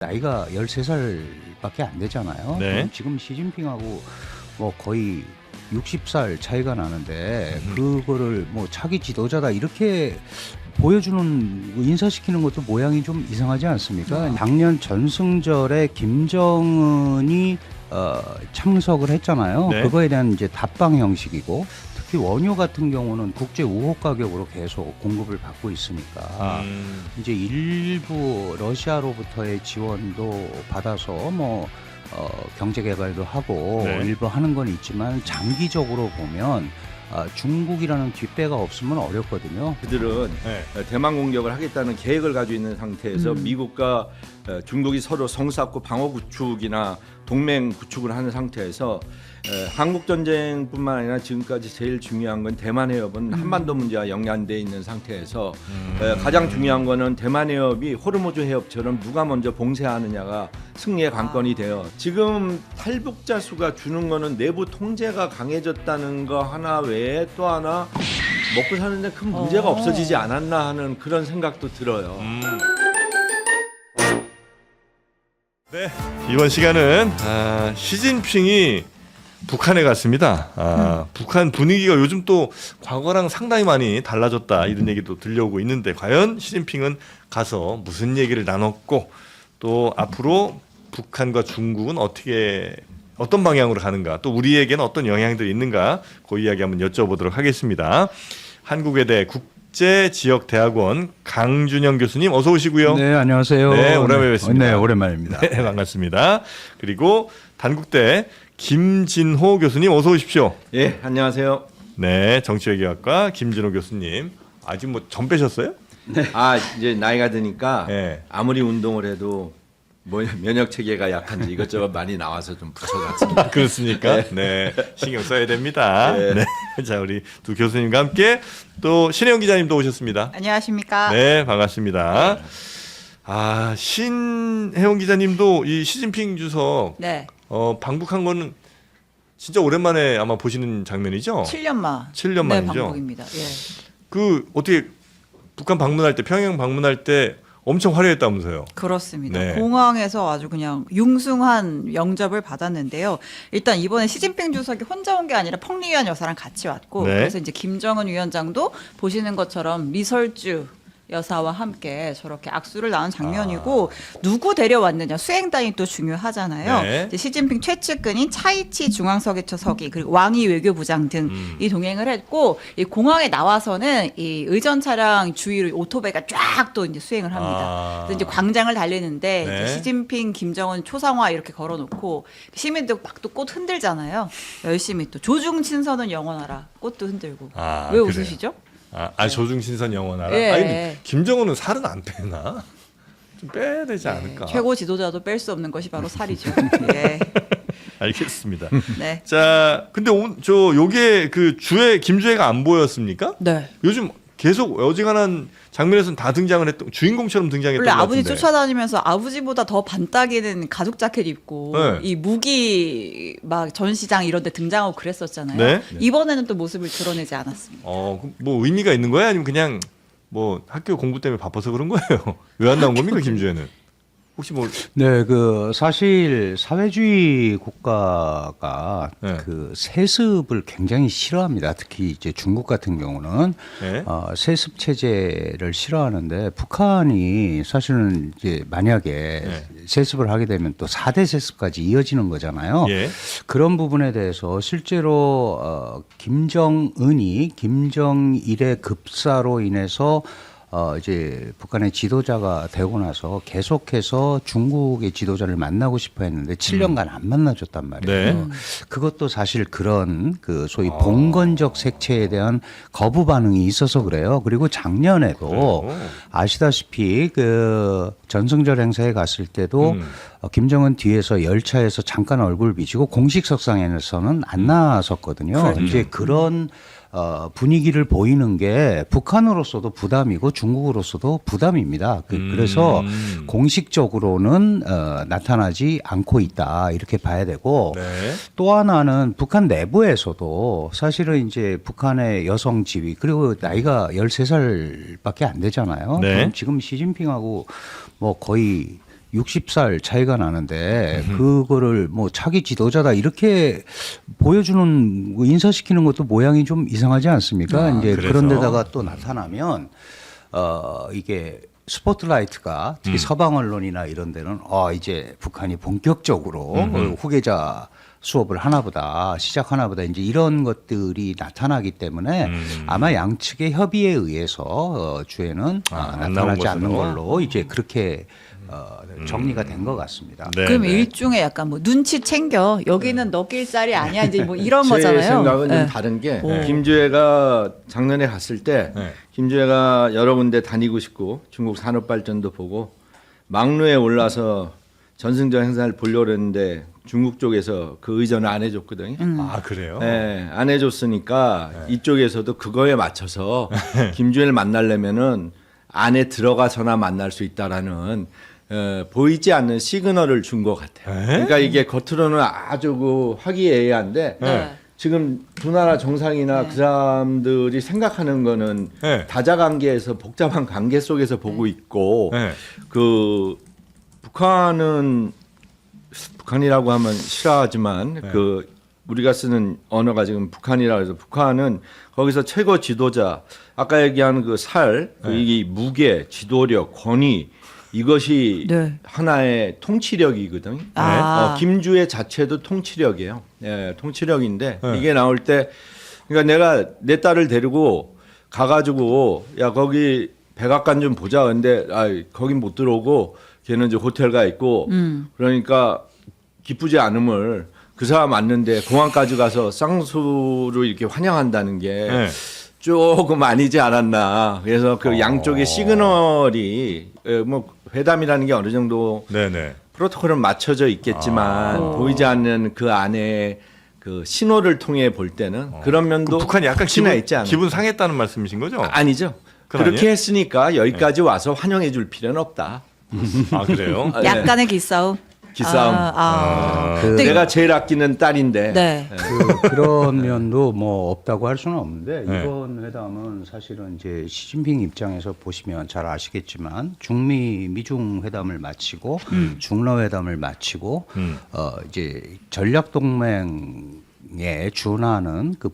나이가 13살밖에 안 되잖아요. 네. 그럼 지금 시진핑하고 뭐 거의 60살 차이가 나는데 그거를 뭐 차기 지도자다 이렇게 보여주는 인사시키는 것도 모양이 좀 이상하지 않습니까? 작년 전승절에 김정은이 참석을 했잖아요. 네. 그거에 대한 이제 답방 형식이고 특히 원유 같은 경우는 국제 우호 가격으로 계속 공급을 받고 있으니까 이제 일부 러시아로부터의 지원도 받아서 뭐 경제 개발도 하고 네. 일부 하는 건 있지만 장기적으로 보면 중국이라는 뒷배가 없으면 어렵거든요. 그들은 네. 대만 공격을 하겠다는 계획을 가지고 있는 상태에서 미국과 중국이 서로 성사고 방어 구축이나 동맹 구축을 하는 상태에서 한국 전쟁뿐만 아니라 지금까지 제일 중요한 건 대만 해협은 한반도 문제와 연관돼 있는 상태에서 가장 중요한 거는 대만 해협이 호르무즈 해협처럼 누가 먼저 봉쇄하느냐가 승리의 관건이 돼요. 지금 탈북자 수가 주는 거는 내부 통제가 강해졌다는 거 하나 외에 또 하나 먹고 사는데 큰 문제가 없어지지 않았나 하는 그런 생각도 들어요. 네, 이번 시간은 시진핑이 북한에 갔습니다. 북한 분위기가 요즘 또 과거랑 상당히 많이 달라졌다 이런 얘기도 들려오고 있는데 과연 시진핑은 가서 무슨 얘기를 나눴고 또 앞으로 북한과 중국은 어떤 방향으로 가는가 또 우리에게는 어떤 영향들이 있는가 그 이야기 한번 여쭤보도록 하겠습니다. 한국외대 국제지역대학원 강준영 교수님 어서 오시고요. 네, 안녕하세요. 네, 오랜만에 뵙습니다. 네, 오랜만입니다. 네, 반갑습니다. 그리고 단국대 김진호 교수님 어서 오십시오. 예, 안녕하세요. 네, 정치외교학과 김진호 교수님. 아직 뭐 전 빼셨어요? 이제 나이가 드니까 네. 아무리 운동을 해도 면역 체계가 약한지 이것저것 많이 나와서 좀 부처같습니다. 그렇습니까? 네, 신경 써야 됩니다. 네. 네. 자, 우리 두 교수님과 함께 또 신혜영 기자님도 오셨습니다. 안녕하십니까? 네, 반갑습니다. 신혜영 기자님도 이 시진핑 주석 네. 방북한 거는 진짜 오랜만에 아마 보시는 장면이죠? 7년 만이죠? 네, 방북입니다. 예. 그 어떻게 북한 방문할 때 평양 방문할 때 엄청 화려했다면서요? 그렇습니다. 네. 공항에서 아주 그냥 융숭한 영접을 받았는데요. 일단 이번에 시진핑 주석이 혼자 온 게 아니라 펑리위안 여사랑 같이 왔고 네. 그래서 이제 김정은 위원장도 보시는 것처럼 리설주 여사와 함께 저렇게 악수를 나눈 장면이고 누구 데려왔느냐 수행단이 또 중요하잖아요. 네. 이제 시진핑 최측근인 차이치 중앙서기처서기 그리고 왕이 외교부장 등이 동행을 했고 이 공항에 나와서는 이 의전 차량 주위로 오토바이가 쫙 또 이제 수행을 합니다. 그래서 이제 광장을 달리는데 네. 이제 시진핑, 김정은 초상화 이렇게 걸어놓고 시민들 막 또 꽃 흔들잖아요. 열심히 또 조중 친선은 영원하라 꽃도 흔들고 왜 그래요? 웃으시죠? 조중신선 영원하라. 예. 아니 근데 김정은은 살은 안 빼나? 좀 빼야 되지 않을까? 최고 지도자도 뺄 수 없는 것이 바로 살이죠. 예. 알겠습니다. 네. 자, 근데 요게 그 김주애가 안 보였습니까? 네. 요즘 계속 어지간한 장면에서는 다 등장을 했던 주인공처럼 등장했던 원래 것 아버지 같은데. 쫓아다니면서 아버지보다 더 반딱이는 가죽 자켓 입고 네. 이 무기 막 전시장 이런 데 등장하고 그랬었잖아요. 네. 이번에는 또 모습을 드러내지 않았습니다. 뭐 의미가 있는 거야? 아니면 그냥 뭐 학교 공부 때문에 바빠서 그런 거예요? 왜 안 나온 겁니까, 김주애는? 혹시 뭐 네, 사실 사회주의 국가가 네. 그 세습을 굉장히 싫어합니다. 특히 이제 중국 같은 경우는 네. 세습 체제를 싫어하는데 북한이 사실은 이제 만약에 네. 세습을 하게 되면 또 4대 세습까지 이어지는 거잖아요. 예. 그런 부분에 대해서 실제로 김정은이 김정일의 급사로 인해서 이제 북한의 지도자가 되고 나서 계속해서 중국의 지도자를 만나고 싶어 했는데 7년간 안 만나줬단 말이에요. 네. 그것도 사실 그런 그 소위 봉건적 색채에 대한 거부 반응이 있어서 그래요. 그리고 작년에도 아시다시피 그 전승절 행사에 갔을 때도 김정은 뒤에서 열차에서 잠깐 얼굴 비치고 공식 석상에서는 안 나섰거든요. 그렇죠. 이제 그런 분위기를 보이는 게 북한으로서도 부담이고 중국으로서도 부담입니다. 그래서 공식적으로는 나타나지 않고 있다 이렇게 봐야 되고 네. 또 하나는 북한 내부에서도 사실은 이제 북한의 여성 지위 그리고 나이가 13살밖에 안 되잖아요. 네. 그럼 지금 시진핑하고 뭐 거의 60살 차이가 나는데 그거를 뭐 차기 지도자다 이렇게 보여주는 인사시키는 것도 모양이 좀 이상하지 않습니까? 이제 그래서? 그런 데다가 또 나타나면 이게 스포트라이트가 특히 서방 언론이나 이런 데는 이제 북한이 본격적으로 후계자 수업을 하나보다 시작하나보다 이제 이런 것들이 나타나기 때문에 아마 양측의 협의에 의해서 주에는 안 나온 나타나지 않는 것으로? 걸로 이제 그렇게 정리가 된 것 같습니다. 네, 그럼 네. 일종의 약간 뭐 눈치 챙겨 여기는 너낄 쌀이 아니야 이제 뭐 이런 제 거잖아요. 생각은 네. 좀 다른 게 오. 김주애가 작년에 갔을 때 네. 김주애가 여러 군데 다니고 싶고 중국 산업 발전도 보고 막루에 올라서 전승절 행사를 보려고 했는데 중국 쪽에서 그 의전을 안 해줬거든요. 아 그래요? 네, 안 해줬으니까 이쪽에서도 그거에 맞춰서 김주애를 만나려면은 안에 들어가서나 만날 수 있다라는 보이지 않는 시그널을 준 것 같아요. 그러니까 이게 겉으로는 아주 그 화기애애한데 네. 지금 두 나라 정상이나 그 사람들이 생각하는 거는 네. 다자관계에서 복잡한 관계 속에서 보고 있고 네. 그 북한이라고 하면 싫어하지만 그 우리가 쓰는 언어가 지금 북한이라고 해서 북한은 거기서 최고 지도자 아까 얘기한 그 이 무게, 지도력, 권위 이것이 네. 하나의 통치력이거든요. 아. 김주애 자체도 통치력이에요. 예, 통치력인데 이게 나올 때 그러니까 내가 내 딸을 데리고 가가지고 야 거기 백악관 좀 보자. 근데 거긴 못 들어오고 걔는 이제 호텔 가 있고 그러니까 기쁘지 않음을 그 사람 왔는데 공항까지 가서 쌍수로 이렇게 환영한다는 게 네. 조금 아니지 않았나. 그래서 그 양쪽의 시그널이 뭐 회담이라는 게 어느 정도 네네. 프로토콜은 맞춰져 있겠지만 보이지 않는 그 안에 그 신호를 통해 볼 때는 그런 면도 북한이 약간 혹시나 있지 않나. 기분 상했다는 말씀이신 거죠? 아니죠. 그건 그렇게 아니에요? 했으니까 여기까지 와서 환영해 줄 필요는 없다. 아 그래요? 네. 약간의 기싸움. 기싸움. 근데 내가 제일 아끼는 딸인데. 네. 그런 면도 뭐 없다고 할 수는 없는데 네. 이번 회담은 사실은 이제 시진핑 입장에서 보시면 잘 아시겠지만 중미 미중 회담을 마치고 중러 회담을 마치고 이제 전략 동맹에 준하는 그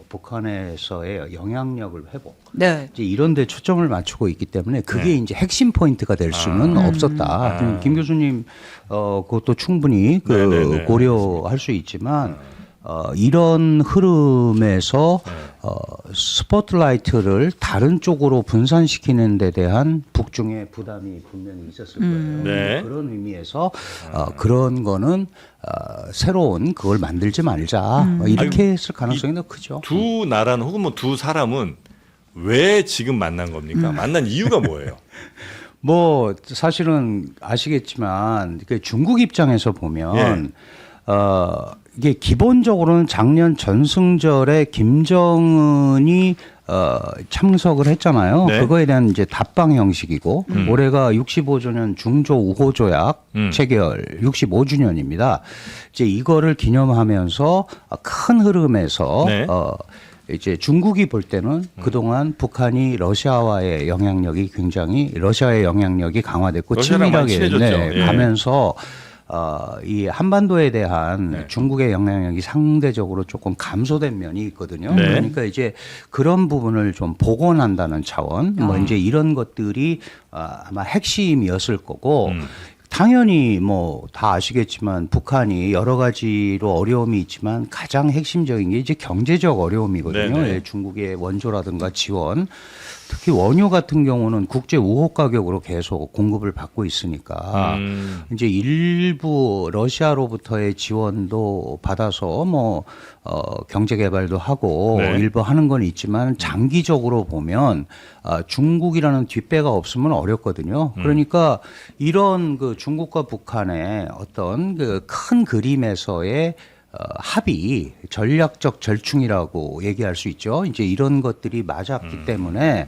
북한에서의 영향력을 회복. 네. 이제 이런 데 초점을 맞추고 있기 때문에 그게 이제 핵심 포인트가 될 수는 없었다. 김 교수님 그것도 충분히 네네네. 고려할 수 있지만 이런 흐름에서 스포트라이트를 다른 쪽으로 분산시키는 데 대한 북중의 부담이 분명히 있었을 거예요. 네. 그런 의미에서 그런 거는 새로운 그걸 만들지 말자 이렇게 했을 가능성이 더 크죠. 두 나라는 혹은 뭐 두 사람은 왜 지금 만난 겁니까? 만난 이유가 뭐예요? 뭐 사실은 아시겠지만 그 중국 입장에서 보면 이게 기본적으로는 작년 전승절에 김정은이 참석을 했잖아요. 네. 그거에 대한 이제 답방 형식이고 올해가 65주년 중조 우호 조약 체결 65주년입니다. 이제 이거를 기념하면서 큰 흐름에서 네. 이제 중국이 볼 때는 그동안 북한이 러시아의 영향력이 강화됐고 러시아랑 많이 친밀하게 친해졌죠. 예. 가면서 이 한반도에 대한 네. 중국의 영향력이 상대적으로 조금 감소된 면이 있거든요. 네. 그러니까 이제 그런 부분을 좀 복원한다는 차원, 뭐 이제 이런 것들이 아마 핵심이었을 거고. 당연히 뭐 다 아시겠지만 북한이 여러 가지로 어려움이 있지만 가장 핵심적인 게 이제 경제적 어려움이거든요. 네네. 예, 중국의 원조라든가 지원, 특히 원유 같은 경우는 국제 우호 가격으로 계속 공급을 받고 있으니까 이제 일부 러시아로부터의 지원도 받아서 뭐 경제 개발도 하고 네. 일부 하는 건 있지만 장기적으로 보면 중국이라는 뒷배가 없으면 어렵거든요. 그러니까 이런 그 중국과 북한의 어떤 그 큰 그림에서의 합의, 전략적 절충이라고 얘기할 수 있죠. 이제 이런 것들이 맞았기 때문에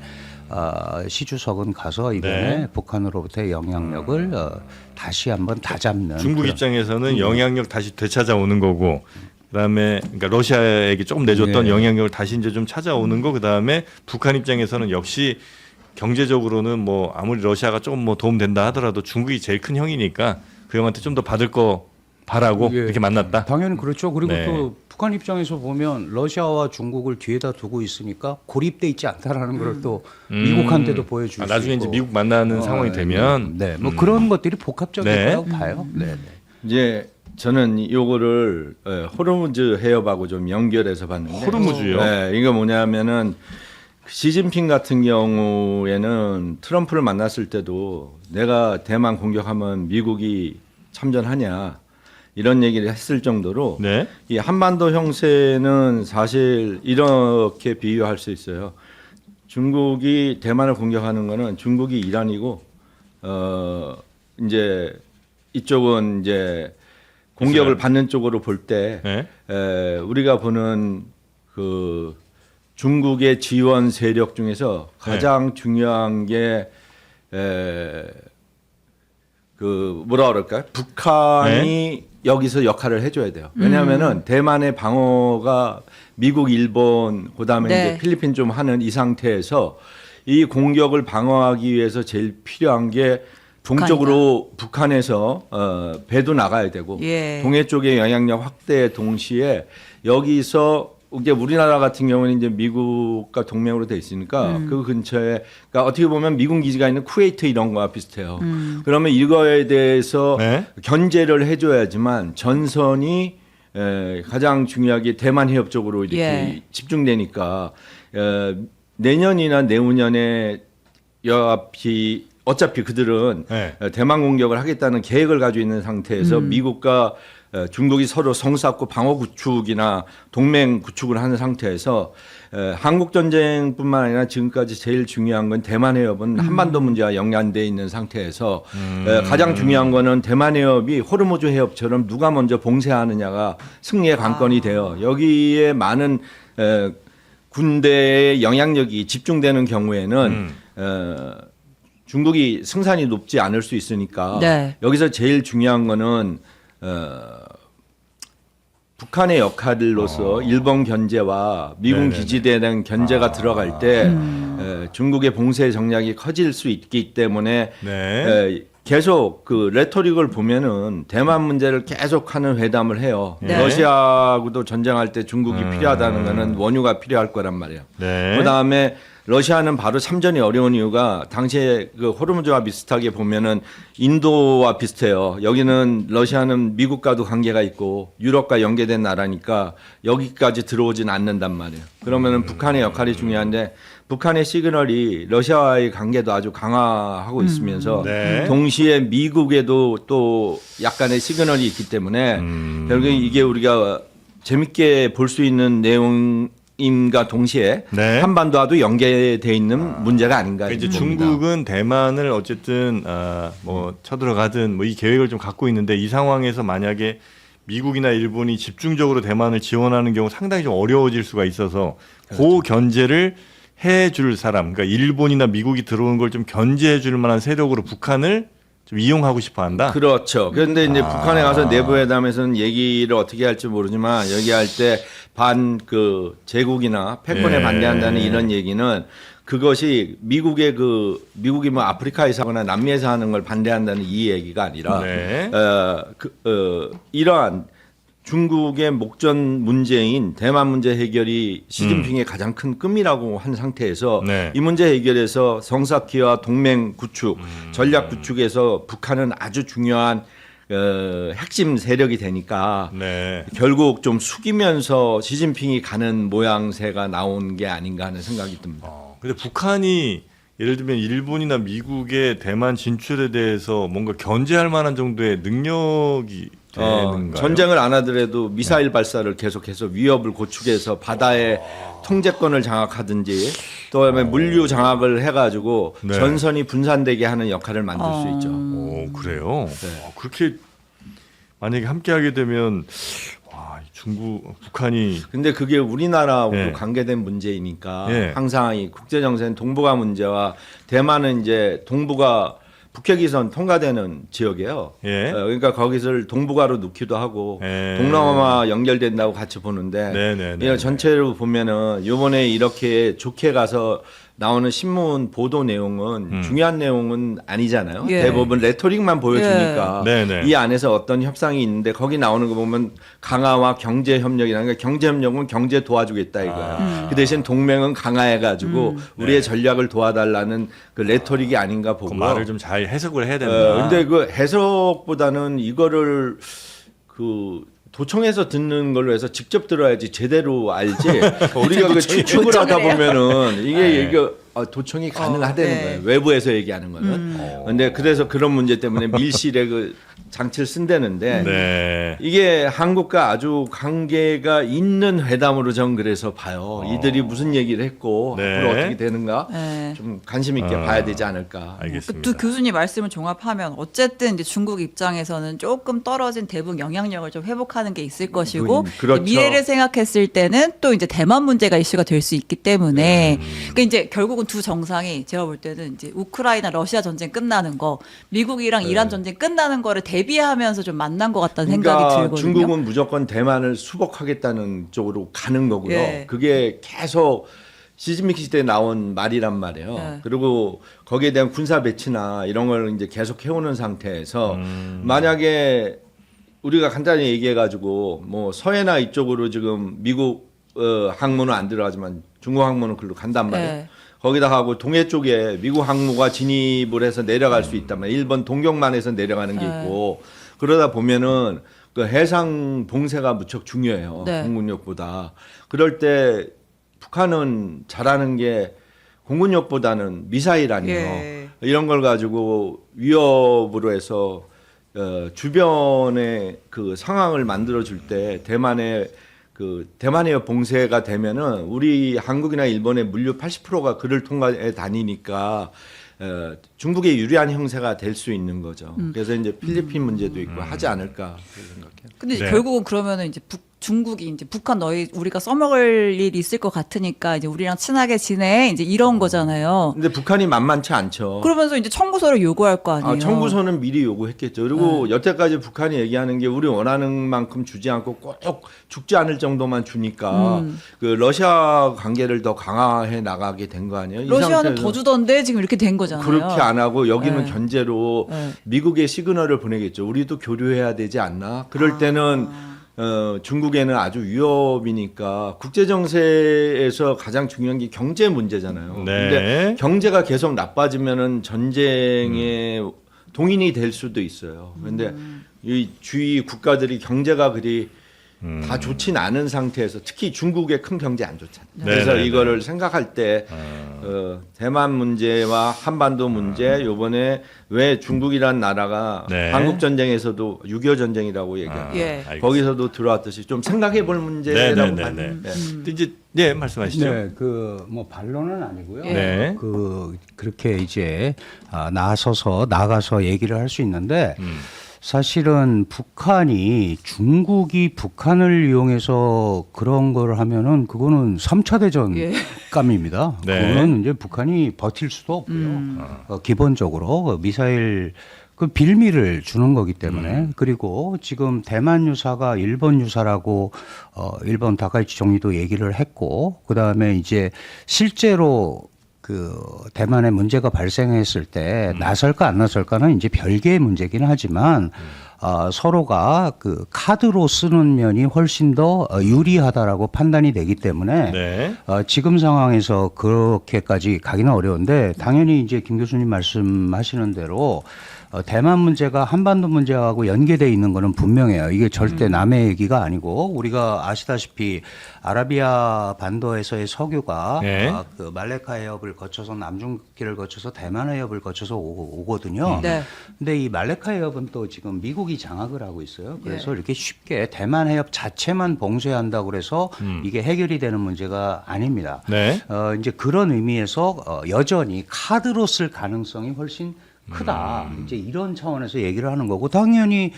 시 주석은 가서 이번에 네. 북한으로부터의 영향력을 다시 한번 다잡는 중국 그런- 입장에서는 영향력 다시 되찾아오는 거고, 그다음에 그러니까 러시아에게 조금 내줬던 네. 영향력을 다시 이제 좀 찾아오는 거, 그다음에 북한 입장에서는 역시 경제적으로는 뭐 아무리 러시아가 조금 뭐 도움된다 하더라도 중국이 제일 큰 형이니까 그 형한테 좀 더 받을 거 바라고 예. 이렇게 만났다. 당연히 그렇죠. 그리고 네. 또 북한 입장에서 보면 러시아와 중국을 뒤에다 두고 있으니까 고립돼 있지 않다라는 걸 또 미국한테도 보여줄 수 나중에 있고. 이제 미국 만나는 상황이 되면 네, 뭐 그런 것들이 복합적일 네. 거라고 봐요. 네, 네. 이제 저는 요거를 호르무즈 해협하고 좀 연결해서 봤는데 호르무즈요? 네, 이거 뭐냐면은 시진핑 같은 경우에는 트럼프를 만났을 때도 내가 대만 공격하면 미국이 참전하냐 이런 얘기를 했을 정도로 네. 이 한반도 형세는 사실 이렇게 비유할 수 있어요. 중국이 대만을 공격하는 거는 중국이 이란이고 이제 이쪽은 이제 공격을 이스라엘. 받는 쪽으로 볼 때 네. 우리가 보는 그 중국의 지원 세력 중에서 가장 중요한 게 그 뭐라 그럴까요? 북한이 여기서 역할을 해줘야 돼요. 왜냐하면은 대만의 방어가 미국, 일본, 그다음에 네. 이제 필리핀 좀 하는 이 상태에서 이 공격을 방어하기 위해서 제일 필요한 게 동쪽으로 북한에서 배도 나가야 되고 예. 동해 쪽의 영향력 확대 동시에 여기서 이게 우리나라 같은 경우는 이제 미국과 동맹으로 돼 있으니까 그 근처에 그러니까 어떻게 보면 미군 기지가 있는 쿠웨이트 이런 거와 비슷해요. 그러면 이거에 대해서 네. 견제를 해줘야지만 전선이 가장 중요하게 대만 해협 쪽으로 이렇게 예. 집중되니까 내년이나 내후년에 어차피 그들은 네. 대만 공격을 하겠다는 계획을 가지고 있는 상태에서 미국과 중국이 서로 성사고 방어 구축이나 동맹 구축을 하는 상태에서 한국 전쟁뿐만 아니라 지금까지 제일 중요한 건 대만 해협은 한반도 문제와 연관돼 있는 상태에서 가장 중요한 거는 대만 해협이 호르무즈 해협처럼 누가 먼저 봉쇄하느냐가 승리의 관건이 돼요. 여기에 많은 군대의 영향력이 집중되는 경우에는 중국이 승산이 높지 않을 수 있으니까 네. 여기서 제일 중요한 거는 북한의 역할로서 일본 견제와 미군 네네네. 기지대에 대한 견제가 들어갈 때 중국의 봉쇄 정략이 커질 수 있기 때문에 네. 계속 그 레토릭을 보면은 대만 문제를 계속하는 회담을 해요. 네. 러시아하고도 전쟁할 때 중국이 필요하다는 거는 원유가 필요할 거란 말이에요. 네. 그다음에 러시아는 바로 참전이 어려운 이유가 당시에 그 호르무즈와 비슷하게 보면은 인도와 비슷해요. 여기는 러시아는 미국과도 관계가 있고 유럽과 연계된 나라니까 여기까지 들어오진 않는단 말이에요. 그러면은 북한의 역할이 중요한데 북한의 시그널이 러시아와의 관계도 아주 강화하고 있으면서 네. 동시에 미국에도 또 약간의 시그널이 있기 때문에 결국에 이게 우리가 재밌게 볼 수 있는 내용임과 동시에 네. 한반도와도 연계돼 있는 문제가 아닌가 이제 봅니다. 중국은 대만을 어쨌든 뭐 쳐들어가든 뭐 이 계획을 좀 갖고 있는데 이 상황에서 만약에 미국이나 일본이 집중적으로 대만을 지원하는 경우 상당히 좀 어려워질 수가 있어서 그 견제를 해줄 사람, 그러니까 일본이나 미국이 들어오는 걸 좀 견제해줄 만한 세력으로 북한을 좀 이용하고 싶어한다. 그렇죠. 그런데 이제 북한에 가서 내부 회담에서는 얘기를 어떻게 할지 모르지만 얘기할 때 그 제국이나 패권에 예. 반대한다는 이런 얘기는 그것이 미국이 뭐 아프리카에서 하거나 남미에서 하는 걸 반대한다는 이 얘기가 아니라 네. 이러한 중국의 목전 문제인 대만 문제 해결이 시진핑의 가장 큰 꿈이라고 한 상태에서 네. 이 문제 해결에서 성사키와 동맹 구축, 전략 구축에서 북한은 아주 중요한 핵심 세력이 되니까 네. 결국 좀 숙이면서 시진핑이 가는 모양새가 나온 게 아닌가 하는 생각이 듭니다. 근데 북한이 예를 들면 일본이나 미국의 대만 진출에 대해서 뭔가 견제할 만한 정도의 능력이 되는가요? 전쟁을 안 하더라도 미사일 발사를 계속해서 위협을 고축해서 바다의 통제권을 장악하든지 또 그다음에 물류 장악을 해가지고 네. 전선이 분산되게 하는 역할을 만들 수 있죠. 오, 그래요? 네. 그렇게 만약에 함께 하게 되면 북한이 근데 그게 우리나라하고 예. 관계된 문제이니까 예. 항상 이 국제 정세는 동북아 문제와 대만은 이제 동북아 북핵이선 통과되는 지역이에요. 예. 그러니까 거기서 동북아로 넣기도 하고 예. 동남아 연결된다고 같이 보는데 네네네. 이거 전체로 보면은 이번에 이렇게 좋게 가서 나오는 신문 보도 내용은 중요한 내용은 아니잖아요. 예. 대부분 레토릭만 보여주니까 예. 네네. 이 안에서 어떤 협상이 있는데 거기 나오는 거 보면 강화와 경제 협력이라는 게 경제 협력은 경제 도와주겠다 이거예요. 그 대신 동맹은 강화해가지고 우리의 전략을 도와달라는 그 레토릭이 아닌가 그 보고요. 말을 좀 잘 해석을 해야 된다. 근데 그 해석보다는 이거를 그 도청에서 듣는 걸로 해서 직접 들어야지 제대로 알지. 우리가 그 추측을 하다 보면은 이게 도청이 가능하다는 거예요. 외부에서 얘기하는 거는. 근데 그래서 그런 문제 때문에 밀실에 그 장치를 쓴다는데 네. 이게 한국과 아주 관계가 있는 회담으로 전 그래서 봐요. 이들이 무슨 얘기를 했고 네. 앞으로 어떻게 되는가 네. 좀 관심 있게 봐야 되지 않을까. 알겠습니다. 두 교수님 말씀을 종합하면 어쨌든 이제 중국 입장에서는 조금 떨어진 대북 영향력을 좀 회복하는 게 있을 것이고 그렇죠. 미래를 생각했을 때는 또 이제 대만 문제가 이슈가 될 수 있기 때문에 그러니까 이제 결국은 두 정상이 제가 볼 때는 이제 우크라이나 러시아 전쟁 끝나는 거, 미국이랑 이란 전쟁 끝나는 거를 대비하면서 좀 만난 것 같다는 생각이 들거든요. 중국은 무조건 대만을 수복하겠다는 쪽으로 가는 거고요. 예. 그게 계속 시진핑 시대에 나온 말이란 말이에요. 예. 그리고 거기에 대한 군사 배치나 이런 걸 이제 계속 해오는 상태에서 만약에 우리가 간단히 얘기해가지고 뭐 서해나 이쪽으로 지금 미국 항모는 안 들어가지만 중국 항모는 글로 간단 말이에요. 예. 거기다 하고 동해 쪽에 미국 항모가 진입을 해서 내려갈 수 있단 말이에요. 일본 동경만에서 내려가는 게 있고 그러다 보면은 그 해상 봉쇄가 무척 중요해요. 네. 공군력보다. 그럴 때 북한은 잘하는 게 공군력보다는 미사일 아니에요. 예. 이런 걸 가지고 위협으로 해서 주변에 그 상황을 만들어 줄 때 대만의 봉쇄가 되면은 우리 한국이나 일본의 물류 80%가 그를 통해 다니니까 중국에 유리한 형세가 될 수 있는 거죠. 그래서 이제 필리핀 문제도 있고 하지 않을까 그렇게 생각해요. 근데 이제 네. 결국은 그러면은 이제 중국이 이제 북한 우리가 써먹을 일이 있을 것 같으니까 이제 우리랑 친하게 지내 이제 이런 거잖아요. 근데 북한이 만만치 않죠. 그러면서 이제 청구서를 요구할 거 아니에요. 청구서는 미리 요구했겠죠. 그리고 여태까지 북한이 얘기하는 게 우리 원하는 만큼 주지 않고 꼭 죽지 않을 정도만 주니까 그 러시아 관계를 더 강화해 나가게 된 거 아니에요? 이 러시아는 상태에서 더 주던데 지금 이렇게 된 거잖아요. 그렇게 안 하고 여기는 네. 견제로 네. 미국의 시그널을 보내겠죠. 우리도 교류해야 되지 않나? 그럴 때는 중국에는 아주 위협이니까 국제 정세에서 가장 중요한 게 경제 문제잖아요. 네. 근데 경제가 계속 나빠지면은 전쟁에 동인이 될 수도 있어요. 근데 이 주위 국가들이 경제가 그리 다 좋진 않은 상태에서 특히 중국의 큰 경제 안 좋잖아요. 그래서 네네네. 이거를 생각할 때 대만 문제와 한반도 문제 요번에 왜 중국이란 나라가 네. 한국 전쟁에서도 6.25 전쟁이라고 얘기해요. 예. 알겠습니다. 거기서도 들어왔듯이 좀 생각해 볼 문제라고 네네네네. 봐요. 네. 근데 이제 네 말씀하시죠. 네, 그 뭐 반론은 아니고요. 네. 그렇게 이제 나가서 얘기를 할 수 있는데 사실은 북한이 중국이 북한을 이용해서 그런 걸 하면은 그거는 3차 대전 예. 감입니다. 네. 그거는 이제 북한이 버틸 수도 없고요. 기본적으로 미사일 그 빌미를 주는 거기 때문에 그리고 지금 대만 유사가 일본 유사라고 일본 다카이치 총리도 얘기를 했고 그다음에 이제 실제로 그 대만에 문제가 발생했을 때 나설까 안 나설까는 이제 별개의 문제긴 하지만 서로가 그 카드로 쓰는 면이 훨씬 더 유리하다라고 판단이 되기 때문에 네. 지금 상황에서 그렇게까지 가기는 어려운데 당연히 이제 김 교수님 말씀하시는 대로 대만 문제가 한반도 문제하고 연계되어 있는 거는 분명해요. 이게 절대 남의 얘기가 아니고 우리가 아시다시피 아라비아 반도에서의 석유가 네. 그 말레카 해협을 거쳐서 남중길을 거쳐서 대만 해협을 거쳐서 오거든요. 네. 근데 이 말레카 해협은 또 지금 미국이 장악을 하고 있어요. 그래서 네. 이렇게 쉽게 대만 해협 자체만 봉쇄한다고 그래서 이게 해결이 되는 문제가 아닙니다. 네. 이제 그런 의미에서 여전히 카드로 쓸 가능성이 훨씬 크다. 이제 이런 차원에서 얘기를 하는 거고 당연히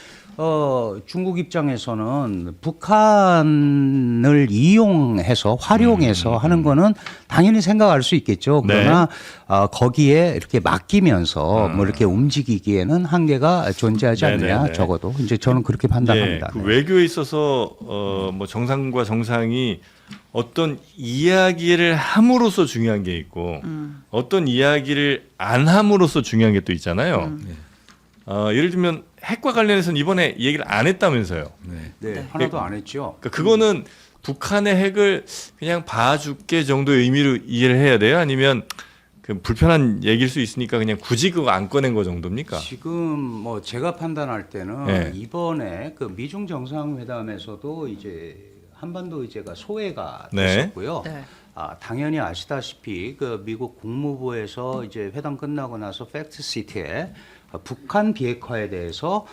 중국 입장에서는 북한을 이용해서 활용해서 하는 거는 당연히 생각할 수 있겠죠. 그러나 거기에 이렇게 맡기면서 뭐 이렇게 움직이기에는 한계가 존재하지 않느냐. 네네네. 적어도 이제 저는 그렇게 판단합니다. 네, 그 네. 외교에 있어서 뭐 정상과 정상이 어떤 이야기를 함으로써 중요한 게 있고 어떤 이야기를 안 함으로써 중요한 게 또 있잖아요. 예를 들면 핵과 관련해서는 이번에 얘기를 안 했다면서요. 네, 하나도 안 했죠. 그러니까 그거는 북한의 핵을 그냥 봐줄게 정도의 의미로 이해를 해야 돼요? 아니면 그 불편한 얘기일 수 있으니까 그냥 굳이 그거 안 꺼낸 거 정도입니까? 지금 뭐 제가 판단할 때는 네. 이번에 그 미중 정상회담에서도 이제 한반도 의제가 소외가 네. 됐었고요. 네. 당연히 아시다시피 그 미국 국무부에서 이제 회담 끝나고 나서 팩트시트에 북한 비핵화에 대해서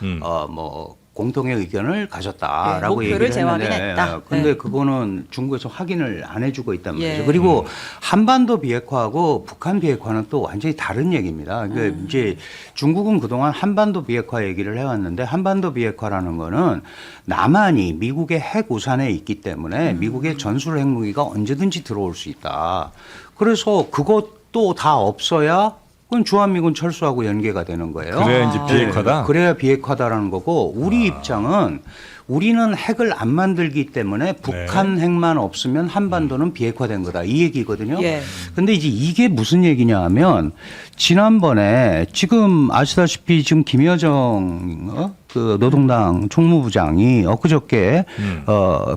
뭐 공통의 의견을 가졌다라고 네, 목표를 얘기를 했는데, 재확인했다. 근데 네. 그거는 중국에서 확인을 안 해주고 있단 말이죠. 예. 그리고 한반도 비핵화하고 북한 비핵화는 또 완전히 다른 얘기입니다. 그러니까 이제 중국은 그동안 한반도 비핵화 얘기를 해왔는데 한반도 비핵화라는 거는 남한이 미국의 핵 우산에 있기 때문에 미국의 전술 핵무기가 언제든지 들어올 수 있다. 그래서 그것도 다 없어야 그건 주한미군 철수하고 연계가 되는 거예요. 그래야 이제 비핵화다? 네, 그래야 비핵화다라는 거고 우리 입장은 우리는 핵을 안 만들기 때문에 북한 핵만 없으면 한반도는 비핵화된 거다 이 얘기거든요. 예. 근데 이제 이게 무슨 얘기냐 하면 지난번에 지금 아시다시피 지금 김여정 그 노동당 총무부장이 엊그저께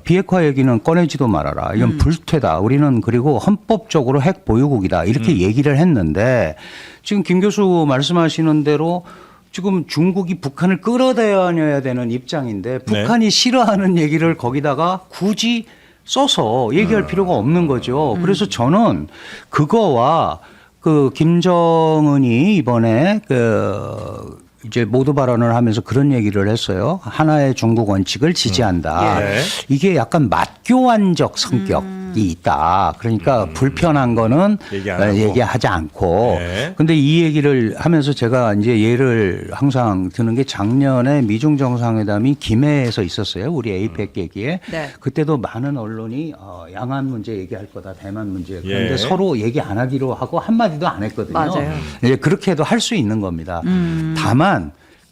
비핵화 얘기는 꺼내지도 말아라. 이건 불퇴다. 우리는 그리고 헌법적으로 핵 보유국이다. 이렇게 얘기를 했는데 지금 김 교수 말씀하시는 대로 지금 중국이 북한을 끌어다녀야 되는 입장인데 북한이 싫어하는 얘기를 거기다가 굳이 써서 얘기할 필요가 없는 거죠. 그래서 저는 그거와 그 김정은이 이번에 이제 모두 발언을 하면서 그런 얘기를 했어요. 하나의 중국 원칙을 지지한다. 예. 이게 약간 맞교환적 성격이 있다. 그러니까 불편한 거는 얘기 안 하고. 얘기하지 않고. 네. 근데 이 얘기를 하면서 제가 이제 예를 항상 드는 게 작년에 미중 정상회담이 김해에서 있었어요. 우리 에이펙 얘기에. 네. 그때도 많은 언론이 양안 문제 얘기할 거다. 대만 문제. 그런데 예. 서로 얘기 안 하기로 하고 한마디도 안 했거든요. 맞아요. 예, 그렇게 해도 할 수 있는 겁니다. 다만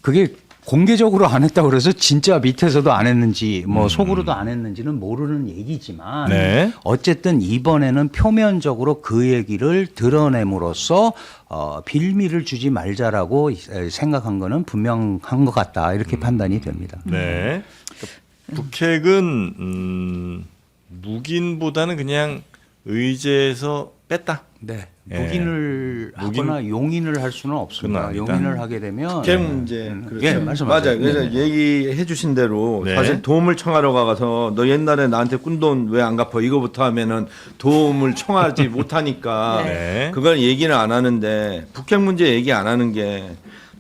그게 공개적으로 안 했다고 그래서 진짜 밑에서도 안 했는지 뭐 속으로도 안 했는지는 모르는 얘기지만 네. 어쨌든 이번에는 표면적으로 그 얘기를 드러냄으로써 빌미를 주지 말자라고 생각한 거는 분명한 것 같다 이렇게 판단이 됩니다. 네. 북핵은 묵인보다는 그냥 의제에서 뺐다. 네. 예. 묵인을 하거나 용인을 할 수는 없습니다. 그건 아니다. 용인을 하게 되면 북핵 문제 그렇죠. 예, 말씀하세요. 맞아요. 그래서 얘기해 주신 대로 네. 사실 도움을 청하러 가서 너 옛날에 나한테 꾼 돈 왜 안 갚아 이거부터 하면은 도움을 청하지 못하니까 네. 그걸 얘기는 안 하는데 북핵 문제 얘기 안 하는 게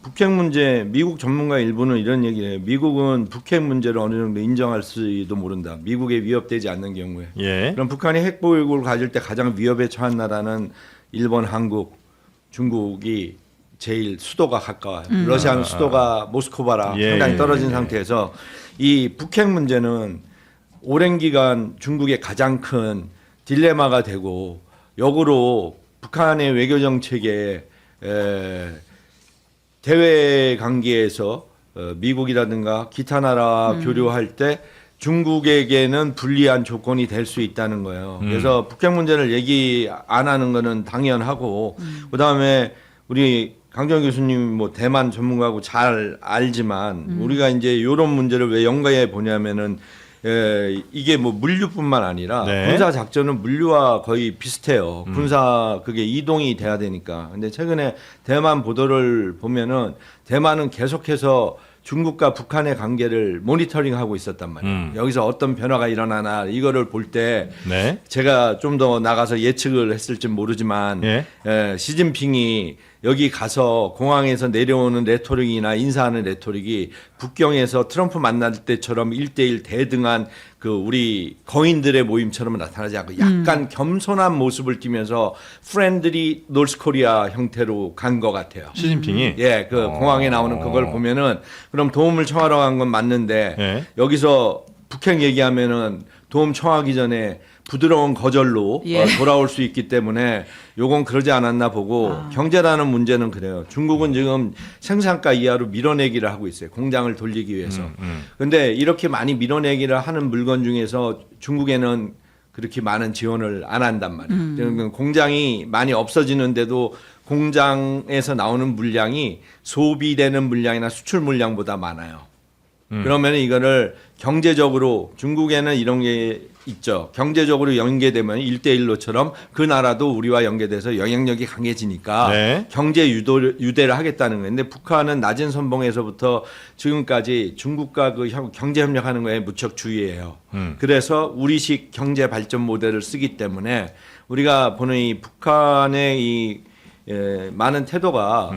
북핵 문제 미국 전문가 일부는 이런 얘기를 해요. 미국은 북핵 문제를 어느 정도 인정할지도 모른다. 미국에 위협되지 않는 경우에. 예. 그럼 북한이 핵 보유국을 가질 때 가장 위협에 처한 나라는 일본, 한국, 중국이 제일 수도가 가까워요. 러시아는 수도가 모스크바라 예, 상당히 떨어진 예. 상태에서 이 북핵 문제는 오랜 기간 중국의 가장 큰 딜레마가 되고 역으로 북한의 외교 정책에 대외 관계에서 미국이라든가 기타 나라와 교류할 때 중국에게는 불리한 조건이 될 수 있다는 거예요. 그래서 북핵 문제를 얘기 안 하는 거는 당연하고 그다음에 우리 강정 교수님 뭐 대만 전문가고 잘 알지만 우리가 이제 이런 문제를 왜 연가해 보냐면은 이게 뭐 물류뿐만 아니라 네. 군사 작전은 물류와 거의 비슷해요. 군사 그게 이동이 돼야 되니까. 근데 최근에 대만 보도를 보면은 대만은 계속해서 중국과 북한의 관계를 모니터링하고 있었단 말이에요. 여기서 어떤 변화가 일어나나 이거를 볼 때 네. 제가 좀 더 나가서 예측을 했을지 모르지만 예. 시진핑이 여기 가서 공항에서 내려오는 레토릭이나 인사하는 레토릭이 북경에서 트럼프 만날 때처럼 1대1 대등한 그 우리 거인들의 모임처럼 나타나지 않고 약간 겸손한 모습을 띠면서 프렌들리 노스코리아 형태로 간 것 같아요. 시진핑이. 예, 그 공항에 나오는 그걸 보면은 그럼 도움을 청하러 간 건 맞는데 예. 여기서 북핵 얘기하면은 도움 청하기 전에 부드러운 거절로 예. 돌아올 수 있기 때문에 요건 그러지 않았나 보고 경제라는 문제는 그래요. 중국은 지금 생산가 이하로 밀어내기를 하고 있어요. 공장을 돌리기 위해서. 근데 이렇게 많이 밀어내기를 하는 물건 중에서 중국에는 그렇게 많은 지원을 안 한단 말이에요. 그러면 공장이 많이 없어지는데도 공장에서 나오는 물량이 소비되는 물량이나 수출 물량보다 많아요. 그러면 이거를 경제적으로 중국에는 이런 게 있죠. 경제적으로 연계되면 1대1로처럼 그 나라도 우리와 연계돼서 영향력이 강해지니까 네. 경제 유대를 하겠다는 거예요. 근데 북한은 낮은 선봉에서부터 지금까지 중국과 그 경제 협력하는 거에 무척 주의해요. 그래서 우리식 경제 발전 모델을 쓰기 때문에 우리가 보는 이 북한의 이 많은 태도가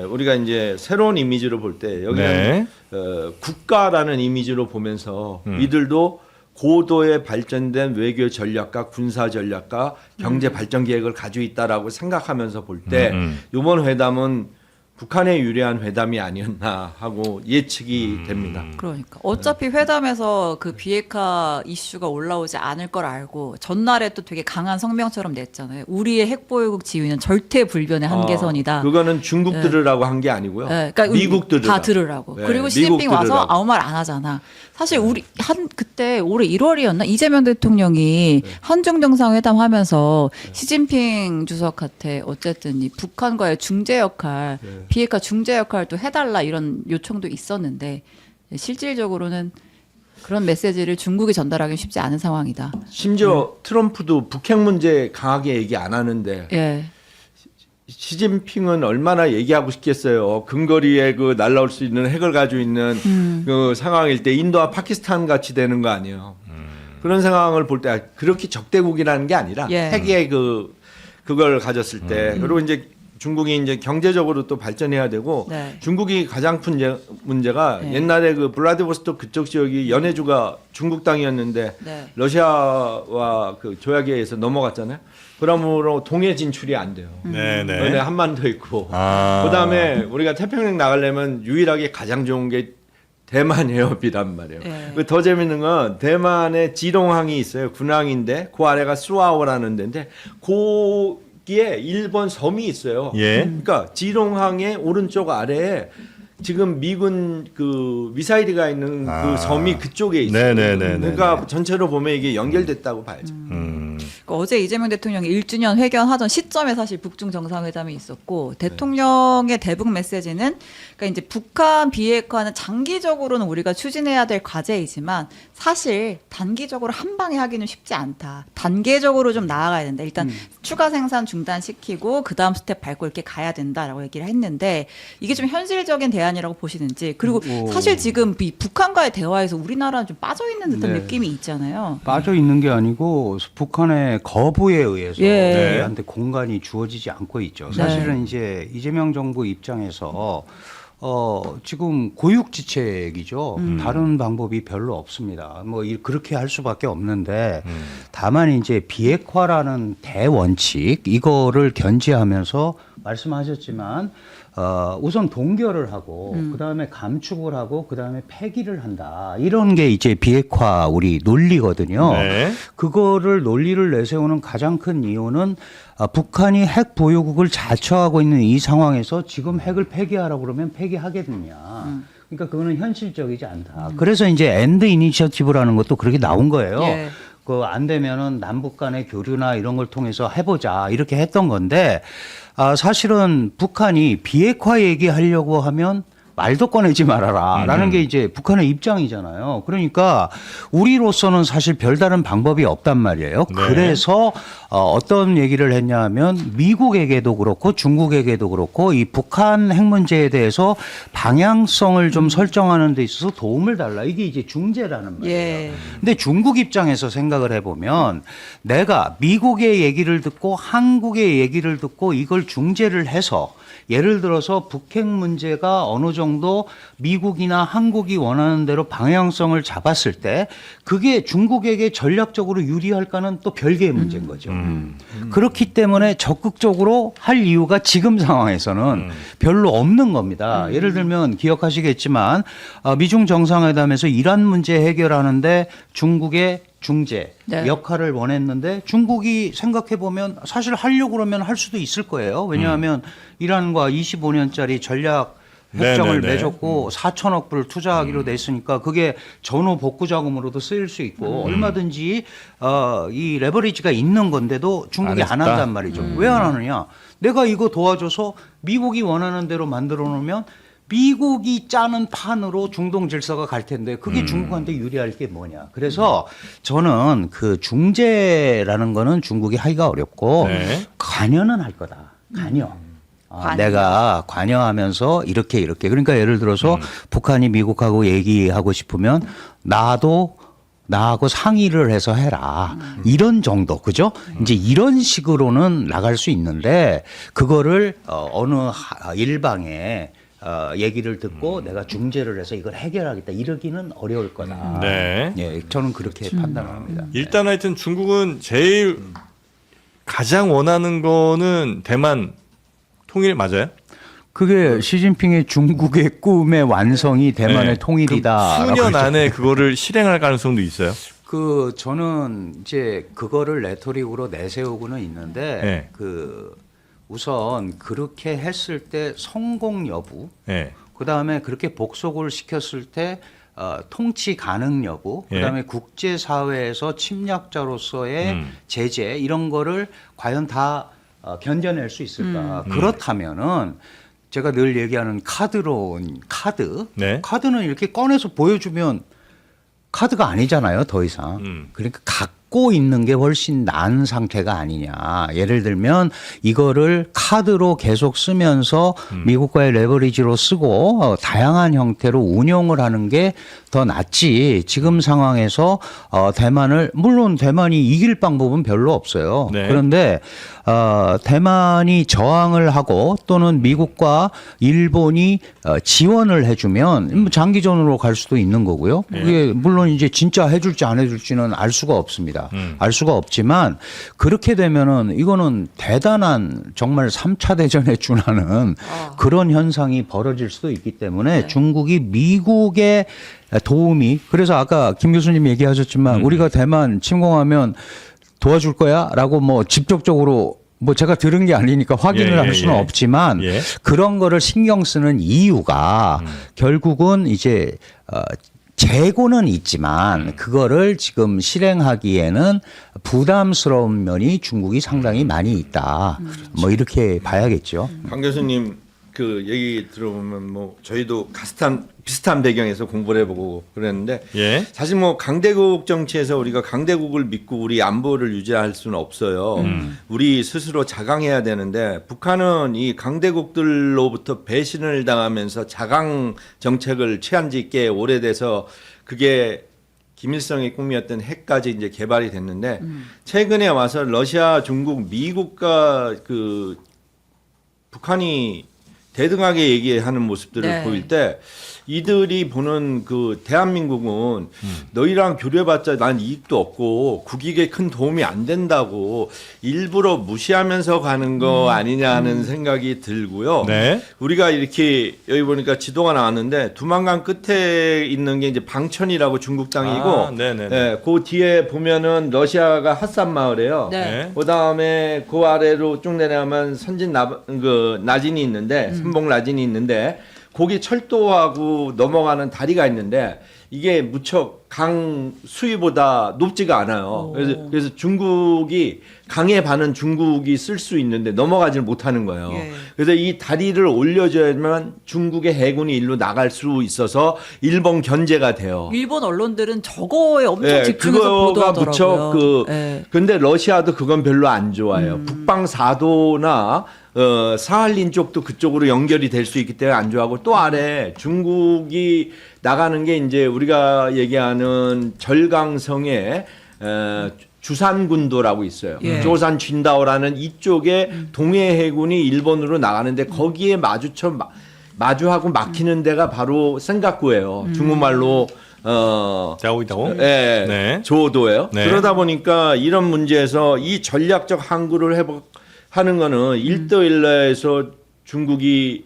우리가 이제 새로운 이미지로 볼 때 여기는 네. 국가라는 이미지로 보면서 이들도 고도의 발전된 외교 전략과 군사 전략과 경제 발전 계획을 가지고 있다라고 생각하면서 볼 때 이번 회담은 북한에 유리한 회담이 아니었나 하고 예측이 됩니다. 그러니까 어차피 회담에서 그 비핵화 이슈가 올라오지 않을 걸 알고 전날에 또 되게 강한 성명처럼 냈잖아요. 우리의 핵보유국 지위는 절대 불변의 한계선이다. 그거는 중국 들으라고 한 게 아니고요. 네, 그러니까 미국 들으라. 다 들으라고. 네, 그리고 미국 시진핑 와서 들으라고. 아무 말 안 하잖아. 사실 우리 그때 올해 1월이었나 이재명 대통령이 한중 정상회담 하면서 시진핑 주석한테 어쨌든 이 북한과의 중재 역할, 비핵화 중재 역할도 해달라 이런 요청도 있었는데 실질적으로는 그런 메시지를 중국이 전달하기 쉽지 않은 상황이다. 심지어 트럼프도 북핵 문제 강하게 얘기 안 하는데 예. 시진핑은 얼마나 얘기하고 싶겠어요. 근거리에 그 날라올 수 있는 핵을 가지고 있는 그 상황일 때 인도와 파키스탄 같이 되는 거 아니에요. 그런 상황을 볼 때 그렇게 적대국이라는 게 아니라 예. 핵의 그걸 가졌을 때 그리고 이제 중국이 이제 경제적으로 또 발전해야 되고 네. 중국이 가장 큰 문제가 네. 옛날에 그 블라디보스토크 그쪽 지역이 연해주가 중국 땅이었는데 네. 러시아와 그 조약에 의해서 넘어갔잖아요. 그러므로 동해 진출이 안 돼요. 네, 그런데 네. 한반도 있고 아. 그다음에 우리가 태평양 나가려면 유일하게 가장 좋은 게 대만 해협이란 말이에요. 네. 그더 재밌는 건 대만에 지롱항이 있어요. 군항인데 그 아래가 수아오라는 데인데 거기에 일본 섬이 있어요. 예. 그러니까 지롱항의 오른쪽 아래에 지금 미군 그 미사일이 있는 아. 그 섬이 그쪽에 있어요. 네네네네. 그러니까 전체로 보면 이게 연결됐다고 봐야죠. 그러니까 어제 이재명 대통령이 1주년 회견하던 시점에 사실 북중 정상회담이 있었고 대통령의 대북 메시지는 그러니까 이제 북한 비핵화는 장기적으로는 우리가 추진해야 될 과제이지만 사실 단기적으로 한 방에 하기는 쉽지 않다. 단계적으로 좀 나아가야 된다. 일단 추가 생산 중단시키고 그 다음 스텝 밟고 이렇게 가야 된다라고 얘기를 했는데 이게 좀 현실적인 대안이라고 보시는지 그리고 사실 지금 이 북한과의 대화에서 우리나라는 좀 빠져 있는 듯한 네. 느낌이 있잖아요. 빠져 있는 게 아니고 북한의 거부에 의해서 예. 우리한테 공간이 주어지지 않고 있죠. 사실은 이제 이재명 정부 입장에서 지금 고육지책이죠. 다른 방법이 별로 없습니다. 뭐 그렇게 할 수밖에 없는데 다만 이제 비핵화라는 대원칙 이거를 견지하면서 말씀하셨지만 우선 동결을 하고 그다음에 감축을 하고 그다음에 폐기를 한다. 이런 게 이제 비핵화 우리 논리거든요. 네. 그거를 논리를 내세우는 가장 큰 이유는 북한이 핵 보유국을 자처하고 있는 이 상황에서 지금 핵을 폐기하라고 그러면 폐기하겠느냐. 그러니까 그거는 현실적이지 않다. 그래서 이제 엔드 이니셔티브라는 것도 그렇게 나온 거예요. 예. 그 안 되면은 남북 간의 교류나 이런 걸 통해서 해보자 이렇게 했던 건데 사실은 북한이 비핵화 얘기하려고 하면 말도 꺼내지 말아라라는 게 이제 북한의 입장이잖아요. 그러니까 우리로서는 사실 별다른 방법이 없단 말이에요. 네. 그래서 어떤 얘기를 했냐면 미국에게도 그렇고 중국에게도 그렇고 이 북한 핵 문제에 대해서 방향성을 좀 설정하는 데 있어서 도움을 달라. 이게 이제 중재라는 말이에요. 예. 근데 중국 입장에서 생각을 해보면 내가 미국의 얘기를 듣고 한국의 얘기를 듣고 이걸 중재를 해서 예를 들어서 북핵 문제가 어느 정도 미국이나 한국이 원하는 대로 방향성을 잡았을 때 그게 중국에게 전략적으로 유리할까는 또 별개의 문제인 거죠. 그렇기 때문에 적극적으로 할 이유가 지금 상황에서는 별로 없는 겁니다. 예를 들면 기억하시겠지만 미중 정상회담에서 이란 문제 해결하는데 중국의 중재 네. 역할을 원했는데 중국이 생각해 보면 사실 하려고 그러면 할 수도 있을 거예요. 왜냐하면 이란과 25년짜리 전략 협정을 네네네. 맺었고 4천억 불 투자하기로 돼 있으니까 그게 전후 복구 자금으로도 쓰일 수 있고 얼마든지 이 레버리지가 있는 건데도 중국이 안 안 했다. 한단 말이죠. 왜 안 하느냐? 내가 이거 도와줘서 미국이 원하는 대로 만들어 놓으면 미국이 짜는 판으로 중동 질서가 갈 텐데 그게 중국한테 유리할 게 뭐냐. 그래서 저는 그 중재라는 거는 중국이 하기가 어렵고 네. 관여는 할 거다. 관여. 관여. 내가 관여하면서 이렇게 그러니까 예를 들어서 북한이 미국하고 얘기하고 싶으면 나하고 상의를 해서 해라. 이런 정도. 그죠? 이제 이런 식으로는 나갈 수 있는데 그거를 어느 일방에 얘기를 듣고 내가 중재를 해서 이걸 해결하겠다 이러기는 어려울 거다. 네. 예, 저는 그렇게 판단합니다. 일단 하여튼 중국은 제일 가장 원하는 거는 대만 통일 맞아요? 그게 시진핑의 중국의 꿈의 완성이 대만의 네. 통일이다. 그럼 수년 안에 그거를 실행할 가능성도 있어요. 저는 이제 그거를 레토릭으로 내세우고는 있는데 네. 우선 그렇게 했을 때 성공 여부, 네. 그다음에 그렇게 복속을 시켰을 때 통치 가능 여부, 예. 그다음에 국제사회에서 침략자로서의 제재 이런 거를 과연 다 견뎌낼 수 있을까? 그렇다면은 제가 늘 얘기하는 네. 카드는 이렇게 꺼내서 보여주면 카드가 아니잖아요, 더 이상. 그러니까 갖고 있는 게 훨씬 나은 상태가 아니냐. 예를 들면 이거를 카드로 계속 쓰면서 미국과의 레버리지로 쓰고 다양한 형태로 운용을 하는 게 더 낫지. 지금 상황에서 물론 대만이 이길 방법은 별로 없어요. 네. 그런데 대만이 저항을 하고 또는 미국과 일본이 지원을 해주면 장기전으로 갈 수도 있는 거고요. 그게 물론 이제 진짜 해줄지 안 해줄지는 알 수가 없습니다. 알 수가 없지만 그렇게 되면은 이거는 대단한 정말 3차 대전에 준하는 그런 현상이 벌어질 수도 있기 때문에 중국이 미국의 도움이 그래서 아까 김 교수님 얘기하셨지만 우리가 대만 침공하면 도와줄 거야라고 뭐 직접적으로 뭐 제가 들은 게 아니니까 확인을 할 수는 없지만 예. 그런 거를 신경 쓰는 이유가 결국은 이제 재고는 있지만 그거를 지금 실행하기에는 부담스러운 면이 중국이 상당히 많이 있다. 뭐 이렇게 봐야겠죠. 강 교수님 그 얘기 들어보면 뭐 저희도 비슷한 배경에서 공부를 해보고 그랬는데 예. 사실 뭐 강대국 정치에서 우리가 강대국을 믿고 우리 안보를 유지할 수는 없어요. 우리 스스로 자강해야 되는데 북한은 이 강대국들로부터 배신을 당하면서 자강 정책을 취한 지 꽤 오래돼서 그게 김일성의 꿈이었던 핵까지 이제 개발이 됐는데 최근에 와서 러시아, 중국, 미국과 그 북한이 대등하게 얘기하는 모습들을 네. 보일 때 이들이 보는 그 대한민국은 너희랑 교류해봤자 난 이익도 없고 국익에 큰 도움이 안 된다고 일부러 무시하면서 가는 거 아니냐는 생각이 들고요. 네. 우리가 이렇게 여기 보니까 지도가 나왔는데 두만강 끝에 있는 게 이제 방천이라고 중국 땅이고, 아, 네네네. 예, 그 뒤에 보면은 러시아가 핫산 마을이에요. 네. 그 다음에 그 아래로 쭉 내려가면 나진이 있는데 선봉 나진이 있는데 거기 철도하고 넘어가는 다리가 있는데 이게 무척 강 수위보다 높지가 않아요. 그래서 중국이 강에 반은 중국이 쓸 수 있는데 넘어가지를 못하는 거예요. 예. 그래서 이 다리를 올려줘야만 중국의 해군이 일로 나갈 수 있어서 일본 견제가 돼요. 일본 언론들은 저거에 엄청 예, 집중해서 그거가 보도하더라고요. 무척 예. 근데 러시아도 그건 별로 안 좋아해요. 북방 사도나 사할린 쪽도 그쪽으로 연결이 될 수 있기 때문에 안 좋아하고 또 아래 중국이 나가는 게 이제 우리가 얘기하는 절강성의 주산군도라고 있어요. 예. 조산 진다오라는 이쪽에 동해 해군이 일본으로 나가는데 거기에 마주하고 막히는 데가 바로 센가쿠예요. 중국말로 자오이다오. 예, 네. 조도예요. 네. 그러다 보니까 이런 문제에서 이 전략적 항구를 회복하는 거는 1대1에서 중국이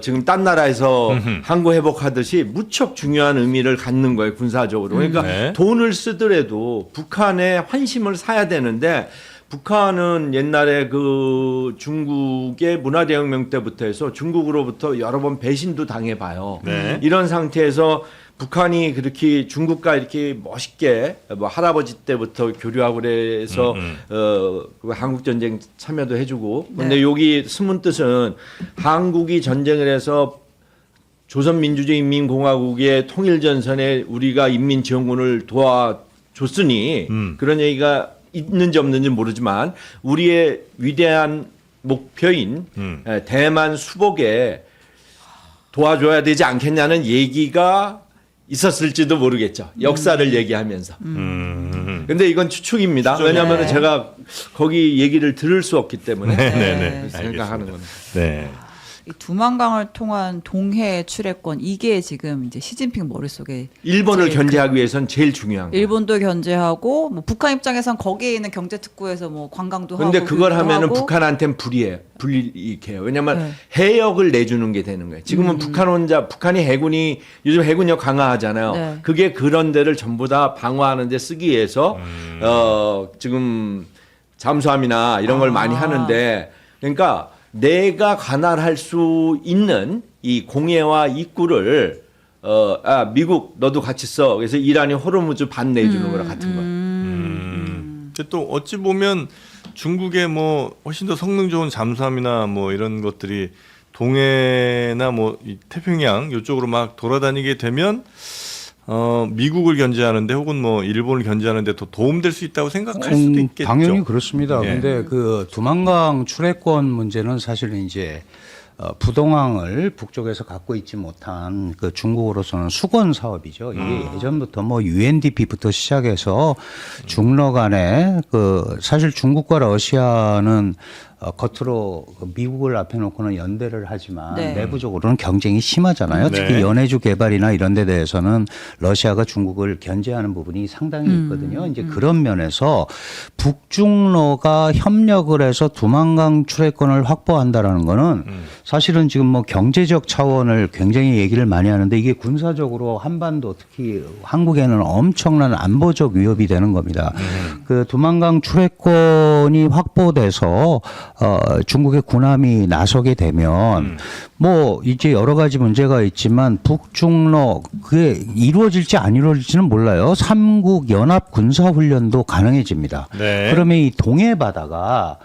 지금 딴 나라에서 항구 회복하듯이 무척 중요한 의미를 갖는 거예요, 군사적으로. 그러니까 네. 돈을 쓰더라도 북한의 환심을 사야 되는데 북한은 옛날에 그 중국의 문화대혁명 때부터 해서 중국으로부터 여러 번 배신도 당해봐요. 네. 이런 상태에서 북한이 그렇게 중국과 이렇게 멋있게 뭐 할아버지 때부터 교류하고 그래서 그 한국 전쟁 참여도 해주고. 근데 네. 여기 숨은 뜻은 한국이 전쟁을 해서 조선민주주의인민공화국의 통일전선에 우리가 인민지원군을 도와줬으니 그런 얘기가 있는지 없는지 모르지만 우리의 위대한 목표인 대만 수복에 도와줘야 되지 않겠냐는 얘기가 있었을지도 모르겠죠. 역사를 얘기하면서. 근데 이건 추측입니다. 왜냐하면 네. 제가 거기 얘기를 들을 수 없기 때문에 네네. 생각하는 겁니다. 네. 이 두만강을 통한 동해 출애권 이게 지금 이제 시진핑 머릿속에 일본을 제일 견제하기 위해서는 제일 중요한 거예요. 일본도 견제하고 뭐 북한 입장에선 거기에 있는 경제 특구에서 뭐 관광도 근데 하고 그걸 교육도 하면은 하고. 북한한테는 불이익해요. 왜냐면 네. 해역을 내주는 게 되는 거예요. 지금은 북한이 해군이 요즘 해군력 강화하잖아요. 네. 그게 그런 데를 전부 다 방어하는 데 쓰기 위해서 지금 잠수함이나 이런 걸 많이 하는데 그러니까 내가 관할할 수 있는 이 공해와 입구를 미국 너도 같이 써. 그래서 이란이 호르무즈 반 내주는 거랑 같은 거예요. 근데 또 어찌 보면 중국의 뭐 훨씬 더 성능 좋은 잠수함이나 뭐 이런 것들이 동해나 뭐 이 태평양 이쪽으로 막 돌아다니게 되면 미국을 견제하는데 혹은 뭐 일본을 견제하는데 더 도움될 수 있다고 생각할 수도 있겠죠. 당연히 그렇습니다. 예. 근데 그 두만강 출애권 문제는 사실은 이제 부동항을 북쪽에서 갖고 있지 못한 그 중국으로서는 수건 사업이죠. 이게 예전부터 뭐 UNDP부터 시작해서 중러 간에 그 사실 중국과 러시아는 겉으로 미국을 앞에 놓고는 연대를 하지만 네. 내부적으로는 경쟁이 심하잖아요. 네. 특히 연해주 개발이나 이런 데 대해서는 러시아가 중국을 견제하는 부분이 상당히 있거든요. 이제 그런 면에서 북중러가 협력을 해서 두만강 출애권을 확보한다라는 거는 사실은 지금 뭐 경제적 차원을 굉장히 얘기를 많이 하는데 이게 군사적으로 한반도 특히 한국에는 엄청난 안보적 위협이 되는 겁니다. 그 두만강 출애권이 확보돼서 중국의 군함이 나서게 되면 뭐 이제 여러 가지 문제가 있지만 북중러 그게 이루어질지 안 이루어질지는 몰라요. 삼국 연합 군사 훈련도 가능해집니다. 네. 그러면 이 동해 바다가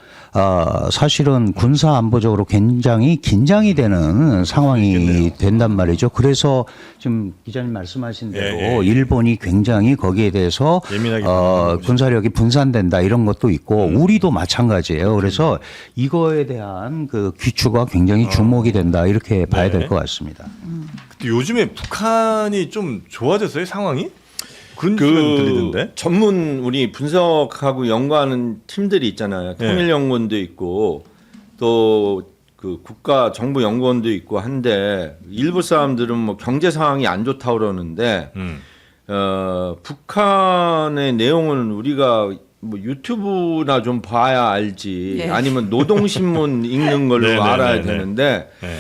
사실은 군사 안보적으로 굉장히 긴장이 되는 상황이 된단 말이죠. 그래서 지금 기자님 말씀하신 대로 예, 예. 일본이 굉장히 거기에 대해서 예민하게 반응하고 군사력이 분산된다 이런 것도 있고 우리도 마찬가지예요. 그래서 이거에 대한 그 귀추가 굉장히 주목이 된다 이렇게 봐야 될 것 같습니다. 근데 요즘에 북한이 좀 좋아졌어요 상황이? 그런 소리가 들리던데. 전문 우리 분석하고 연구하는 팀들이 있잖아요. 네. 통일연구원도 있고 또 그 국가 정부 연구원도 있고 한데 일부 사람들은 뭐 경제 상황이 안 좋다고 그러는데 북한의 내용은 우리가 뭐 유튜브나 좀 봐야 알지 예. 아니면 노동신문 읽는 걸로 네, 네, 알아야 네, 네. 되는데 네.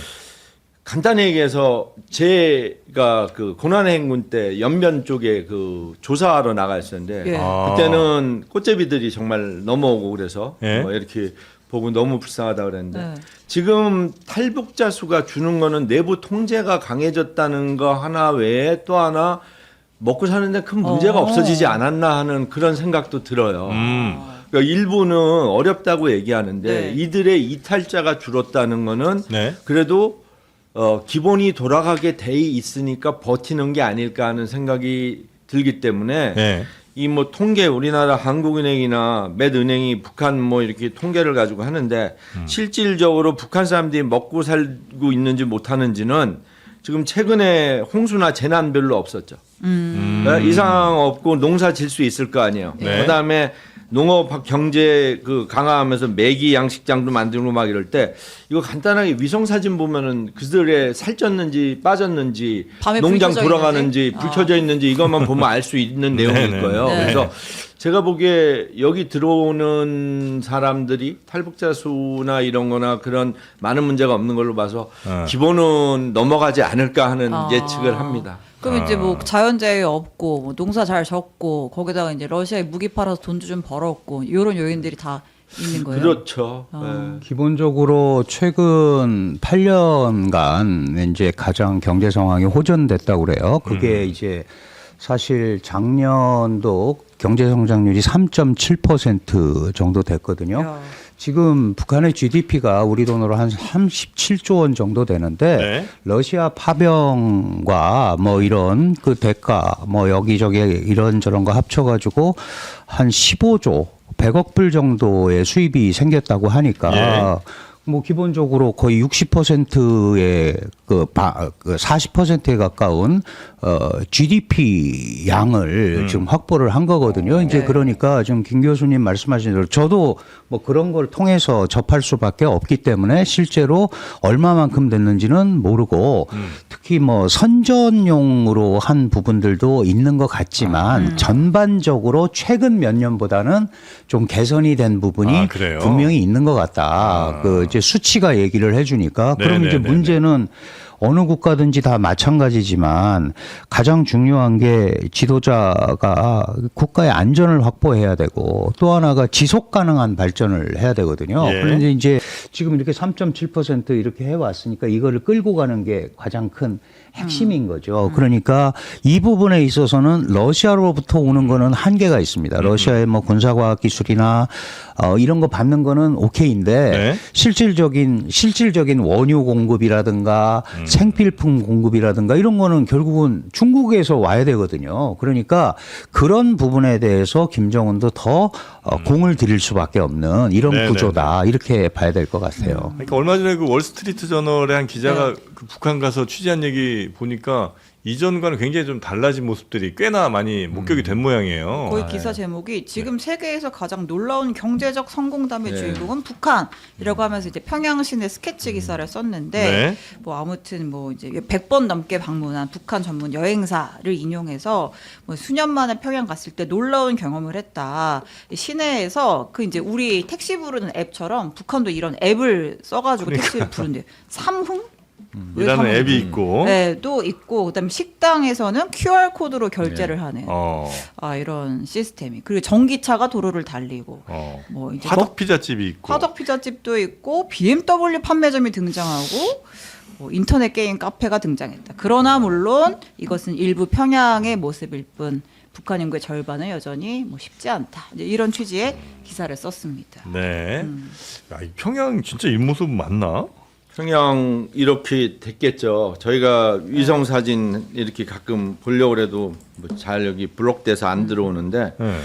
간단히 얘기해서 제가 그 고난해행군 때 연변 쪽에 그 조사하러 나갔었는데 예. 그때는 꽃제비들이 정말 넘어오고 그래서 예. 뭐 이렇게 보고 너무 불쌍하다 그랬는데 네. 지금 탈북자 수가 주는 거는 내부 통제가 강해졌다는 거 하나 외에 또 하나 먹고 사는데 큰 문제가 없어지지 않았나 하는 그런 생각도 들어요. 그러니까 일부는 어렵다고 얘기하는데 네. 이들의 이탈자가 줄었다는 거는 네. 그래도 기본이 돌아가게 돼 있으니까 버티는 게 아닐까 하는 생각이 들기 때문에 네. 이 뭐 통계 우리나라 한국은행이나 몇 은행이 북한 뭐 이렇게 통계를 가지고 하는데 실질적으로 북한 사람들이 먹고 살고 있는지 못하는지는 지금 최근에 홍수나 재난 별로 없었죠. 그러니까 이상 없고 농사 질 수 있을 거 아니에요. 네. 그다음에 농업 경제 그 강화하면서 매기 양식장도 만들고 막 이럴 때 이거 간단하게 위성 사진 보면은 그들의 살쪘는지 빠졌는지 밤에 불 농장 켜져 돌아가는지 있는지? 불 켜져 있는지 이것만 보면 알 수 있는 내용일 네네. 거예요. 네. 그래서 제가 보기에 여기 들어오는 사람들이 탈북자 수나 이런 거나 그런 많은 문제가 없는 걸로 봐서 기본은 넘어가지 않을까 하는 예측을 합니다. 그럼 이제 뭐 자연재해 없고 뭐 농사 잘 졌고 거기다가 이제 러시아에 무기 팔아서 돈도 좀 벌었고 이런 요인들이 다 있는 거예요. 그렇죠. 기본적으로 최근 8년간 이제 가장 경제 상황이 호전됐다고 그래요. 그게 이제 사실 작년도 경제 성장률이 3.7% 정도 됐거든요. 야. 지금 북한의 GDP가 우리 돈으로 한 37조 원 정도 되는데 네. 러시아 파병과 뭐 이런 그 대가 뭐 여기저기 이런저런 거 합쳐가지고 한 15조 100억 불 정도의 수입이 생겼다고 하니까 뭐 기본적으로 거의 60%의 그 40%에 가까운 GDP 양을 지금 확보를 한 거거든요. 이제 그러니까 지금 김 교수님 말씀하신 대로 저도 뭐 그런 걸 통해서 접할 수밖에 없기 때문에 실제로 얼마만큼 됐는지는 모르고 특히 뭐 선전용으로 한 부분들도 있는 것 같지만 전반적으로 최근 몇 년보다는 좀 개선이 된 부분이 그래요? 분명히 있는 것 같다. 그 이제 수치가 얘기를 해주니까 그럼 이제 네네네네. 문제는 어느 국가든지 다 마찬가지지만 가장 중요한 게 지도자가 국가의 안전을 확보해야 되고 또 하나가 지속 가능한 발전을 해야 되거든요. 예. 그런데 이제 지금 이렇게 3.7% 이렇게 해왔으니까 이거를 끌고 가는 게 가장 큰 핵심인 거죠. 그러니까 이 부분에 있어서는 러시아로부터 오는 거는 한계가 있습니다. 러시아의 뭐 군사과학 기술이나 이런 거 받는 거는 오케이인데 네. 실질적인 원유 공급이라든가 생필품 공급이라든가 이런 거는 결국은 중국에서 와야 되거든요. 그러니까 그런 부분에 대해서 김정은도 더 공을 들일 수밖에 없는 이런 네네네. 구조다 이렇게 봐야 될 것 같아요. 그러니까 얼마 전에 그 월스트리트 저널의 한 기자가 그 북한 가서 취재한 얘기 보니까 이전과는 굉장히 좀 달라진 모습들이 꽤나 많이 목격이 된 모양이에요. 거의 기사 제목이 지금 세계에서 가장 놀라운 경제적 성공담의 주인공은 북한이라고 하면서 이제 평양 시내 스케치 기사를 썼는데 네. 뭐 아무튼 뭐 이제 100번 넘게 방문한 북한 전문 여행사를 인용해서 뭐 수년 만에 평양 갔을 때 놀라운 경험을 했다. 시내에서 그 이제 우리 택시 부르는 앱처럼 북한도 이런 앱을 써가지고 택시를 부른대. 삼흥? 왜 이라는 삼흥? 앱이 있고. 네, 또 있고 그다음에 식당에서는 QR 코드로 결제를 하는 이런 시스템이 그리고 전기차가 도로를 달리고 뭐 이제 화덕 피자집이 있고. 화덕 피자집도 있고 BMW 판매점이 등장하고 뭐 인터넷 게임 카페가 등장했다. 그러나 물론 이것은 일부 평양의 모습일 뿐 북한 인구의 절반은 여전히 뭐 쉽지 않다. 이제 이런 취지의 기사를 썼습니다. 네. 야, 이 평양 진짜 이 모습 맞나? 평양 이렇게 됐겠죠. 저희가 위성 사진 이렇게 가끔 보려고 해도 뭐 잘 여기 블록돼서 안 들어오는데 네.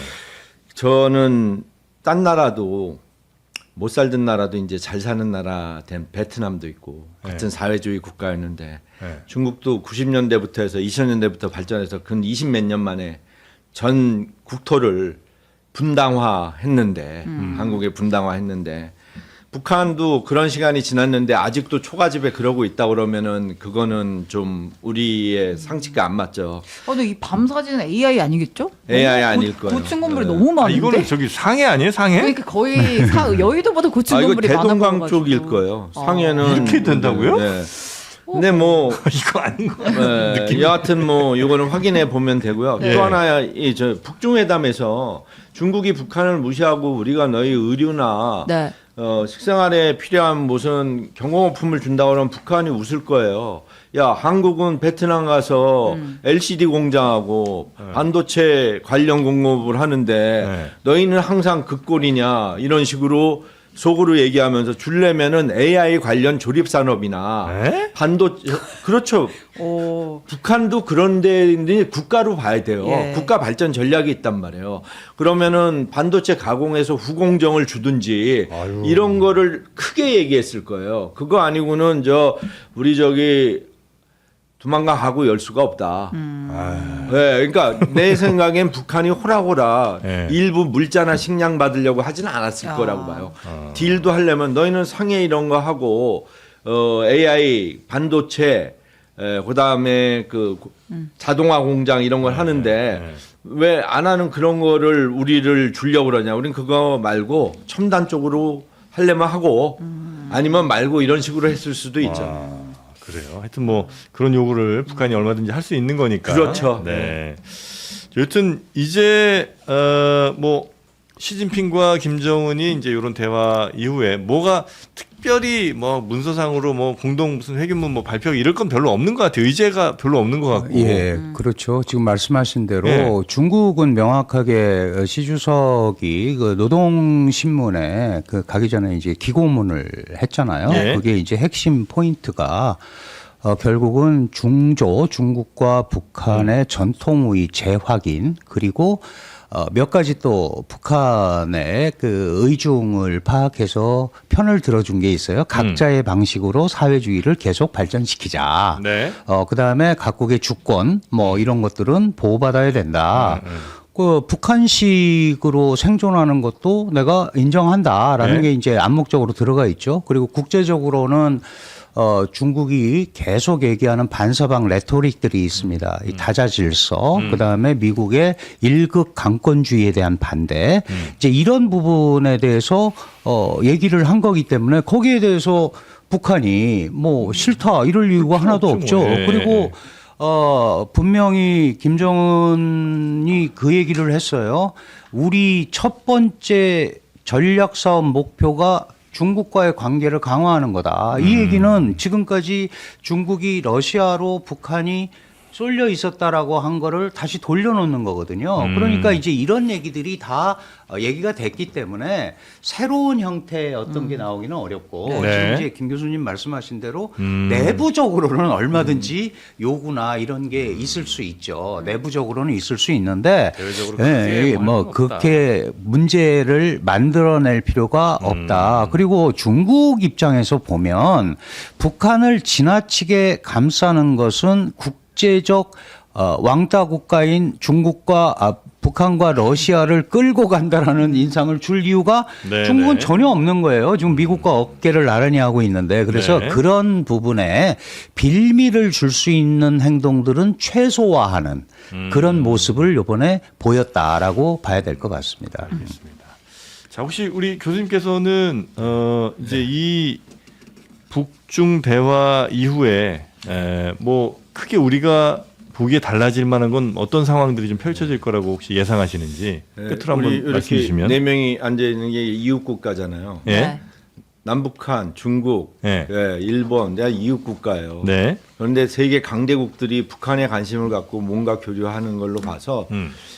저는 딴 나라도 못 살던 나라도 이제 잘 사는 나라 된 베트남도 있고 같은 사회주의 국가였는데 중국도 90년대부터 해서 2000년대부터 발전해서 근 20몇 년 만에 전 국토를 분당화했는데 한국에 분당화했는데 북한도 그런 시간이 지났는데 아직도 초가집에 그러고 있다 그러면은 그거는 좀 우리의 상식과 안 맞죠. 근데 이 밤 사진은 AI 아니겠죠? AI 아닐 거예요. 고층 건물이 네. 너무 많은데. 이거는 저기 상해 아니에요? 상해? 그러니까 거의 여의도보다 고층 이거 건물이 많아 대동강 보여가지고. 쪽일 거예요. 상해는 이렇게 된다고요? 네. 근데 뭐 이거 아닌 거 네, 여하튼 뭐 이거는 확인해 보면 되고요. 네. 또 하나 이저 북중회담에서 중국이 북한을 무시하고 우리가 너희 의류나 네. 식생활에 필요한 무슨 경공업품을 준다 그러면 북한이 웃을 거예요. 야, 한국은 베트남 가서 LCD 공장하고 반도체 관련 공급을 하는데 너희는 항상 그 꼴이냐 이런 식으로 속으로 얘기하면서 줄려면은 AI 관련 조립 산업이나 반도체 그렇죠. 북한도 그런 데인데 국가로 봐야 돼요. 예. 국가 발전 전략이 있단 말이에요. 그러면은 반도체 가공해서 후공정을 주든지 이런 거를 크게 얘기했을 거예요. 그거 아니고는 우리 도망가 하고 열 수가 없다. 네, 그러니까 내 생각엔 북한이 호락호락 네. 일부 물자나 식량 받으려고 하지는 않았을 거라고 봐요. 딜도 하려면 너희는 상해 이런 거 하고 AI 반도체 그다음에 그 자동화 공장 이런 걸 하는데 왜 안 하는 그런 거를 우리를 주려고 그러냐. 우린 그거 말고 첨단 쪽으로 하려면 하고 아니면 말고 이런 식으로 했을 수도 있죠. 그래요. 하여튼 뭐 그런 요구를 북한이 얼마든지 할 수 있는 거니까. 그렇죠. 네. 여튼 이제 뭐 시진핑과 김정은이 이제 이런 대화 이후에 뭐가 특별히 뭐 문서상으로 뭐 공동 무슨 회견문 뭐 발표 이럴 건 별로 없는 것 같아요. 의제가 별로 없는 것 같고. 예, 그렇죠. 지금 말씀하신 대로 예. 중국은 명확하게 시 주석이 그 노동신문에 그 가기 전에 이제 기고문을 했잖아요. 예. 그게 이제 핵심 포인트가 결국은 중국과 북한의 전통의 재확인 그리고 몇 가지 또 북한의 그 의중을 파악해서 편을 들어준 게 있어요. 각자의 방식으로 사회주의를 계속 발전시키자. 네. 그다음에 각국의 주권 뭐 이런 것들은 보호받아야 된다. 그 북한식으로 생존하는 것도 내가 인정한다라는 네. 게 이제 암묵적으로 들어가 있죠. 그리고 국제적으로는 중국이 계속 얘기하는 반서방 레토릭들이 있습니다. 이 다자질서, 그다음에 미국의 일극 강권주의에 대한 반대, 이제 이런 부분에 대해서 얘기를 한 거기 때문에 거기에 대해서 북한이 뭐 싫다 이럴 이유가 하나도 없죠, 없죠. 뭐. 예. 그리고 분명히 김정은이 그 얘기를 했어요. 우리 첫 번째 전략 사업 목표가 중국과의 관계를 강화하는 거다. 이 얘기는 지금까지 중국이 러시아로 북한이 쏠려 있었다라고 한 거를 다시 돌려놓는 거거든요. 그러니까 이제 이런 얘기들이 다 얘기가 됐기 때문에 새로운 형태의 어떤 게 나오기는 어렵고 네. 지금 이제 김 교수님 말씀하신 대로 내부적으로는 얼마든지 요구나 이런 게 있을 수 있죠. 내부적으로는 있을 수 있는데 대외적으로 크게 뭐 할 건 없다. 그렇게 문제를 만들어낼 필요가 없다. 그리고 중국 입장에서 보면 북한을 지나치게 감싸는 것은 국제적 왕따 국가인 중국과 북한과 러시아를 끌고 간다라는 인상을 줄 이유가 네, 중국은 네. 전혀 없는 거예요. 지금 미국과 어깨를 나란히 하고 있는데 그래서 네. 그런 부분에 빌미를 줄 수 있는 행동들은 최소화하는 그런 모습을 이번에 보였다라고 봐야 될 것 같습니다. 자, 혹시 우리 교수님께서는 이제 이 북중 대화 이후에 뭐 크게 우리가 보기에 달라질 만한 건 어떤 상황들이 좀 펼쳐질 거라고 혹시 예상하시는지 끝으로 우리 한번 말씀해 이렇게 주시면. 네 명이 앉아 있는 게 이웃 국가잖아요. 예. 네. 남북한, 중국, 네. 일본, 다 이웃 국가예요. 네. 그런데 세계 강대국들이 북한에 관심을 갖고 뭔가 교류하는 걸로 봐서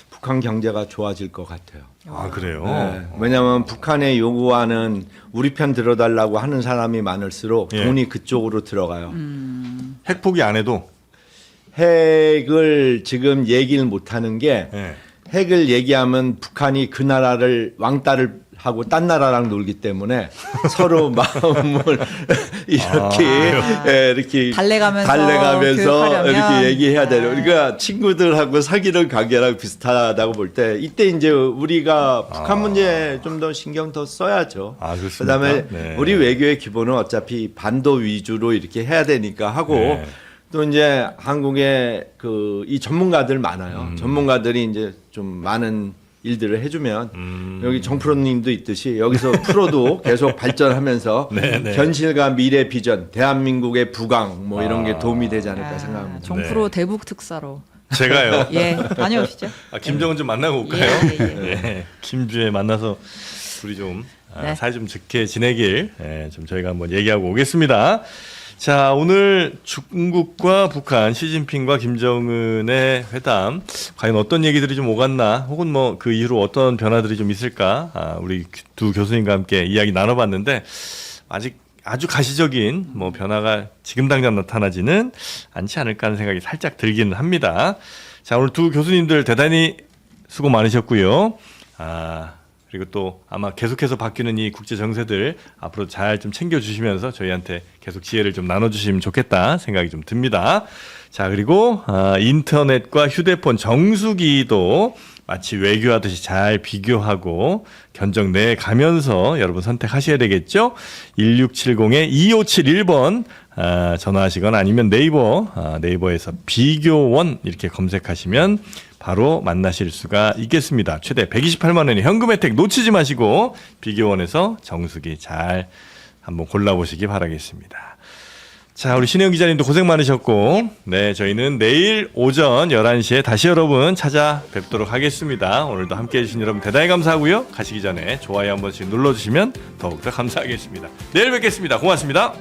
북한 경제가 좋아질 것 같아요. 아, 그래요. 네. 왜냐하면 북한에 요구하는 우리 편 들어달라고 하는 사람이 많을수록 예. 돈이 그쪽으로 들어가요. 핵 포기 안 해도. 핵을 지금 얘기를 못하는 게 예. 핵을 얘기하면 북한이 그 나라를 왕따를 하고 딴 나라랑 놀기 때문에 서로 마음을 이렇게 달래가면서 교육하려면. 이렇게 얘기해야 돼요. 네. 그러니까 친구들하고 사귀는 관계랑 비슷하다고 볼 때 이때 이제 우리가 북한 문제 좀 더 신경 더 써야죠. 아, 그렇습니까? 그다음에 네. 우리 외교의 기본은 어차피 반도 위주로 이렇게 해야 되니까 하고 네. 또 이제 한국에 이 전문가들 많아요. 전문가들이 이제 좀 많은 일들을 해주면 여기 정프로님도 있듯이 여기서 프로도 계속 발전하면서 네. 현실과 미래 비전, 대한민국의 부강 뭐 이런 게 도움이 되지 않을까 생각합니다. 정프로 대북 특사로. 제가요. 예, 다녀오시죠. 김정은 좀 만나고 올까요? 예. 네. 김주에 만나서 둘이 좀 네. 사이 좀 좋게 지내길 좀 저희가 한번 얘기하고 오겠습니다. 자, 오늘 중국과 북한, 시진핑과 김정은의 회담 과연 어떤 얘기들이 좀 오갔나, 혹은 뭐 그 이후로 어떤 변화들이 좀 있을까, 우리 두 교수님과 함께 이야기 나눠봤는데 아직 아주 가시적인 뭐 변화가 지금 당장 나타나지는 않지 않을까 하는 생각이 살짝 들기는 합니다. 자, 오늘 두 교수님들 대단히 수고 많으셨고요. 그리고 또 아마 계속해서 바뀌는 이 국제 정세들 앞으로 잘 좀 챙겨주시면서 저희한테 계속 지혜를 좀 나눠주시면 좋겠다 생각이 좀 듭니다. 자, 그리고 인터넷과 휴대폰 정수기도 마치 외교하듯이 잘 비교하고 견적 내에 가면서 여러분 선택하셔야 되겠죠. 1670-2571번 전화하시거나 아니면 네이버에서 비교원 이렇게 검색하시면 바로 만나실 수가 있겠습니다. 최대 128만 원의 현금 혜택 놓치지 마시고 비교원에서 정수기 잘 한번 골라보시기 바라겠습니다. 자, 우리 신혜영 기자님도 고생 많으셨고, 네, 저희는 내일 오전 11시에 다시 여러분 찾아뵙도록 하겠습니다. 오늘도 함께 해주신 여러분 대단히 감사하고요. 가시기 전에 좋아요 한 번씩 눌러주시면 더욱더 감사하겠습니다. 내일 뵙겠습니다. 고맙습니다.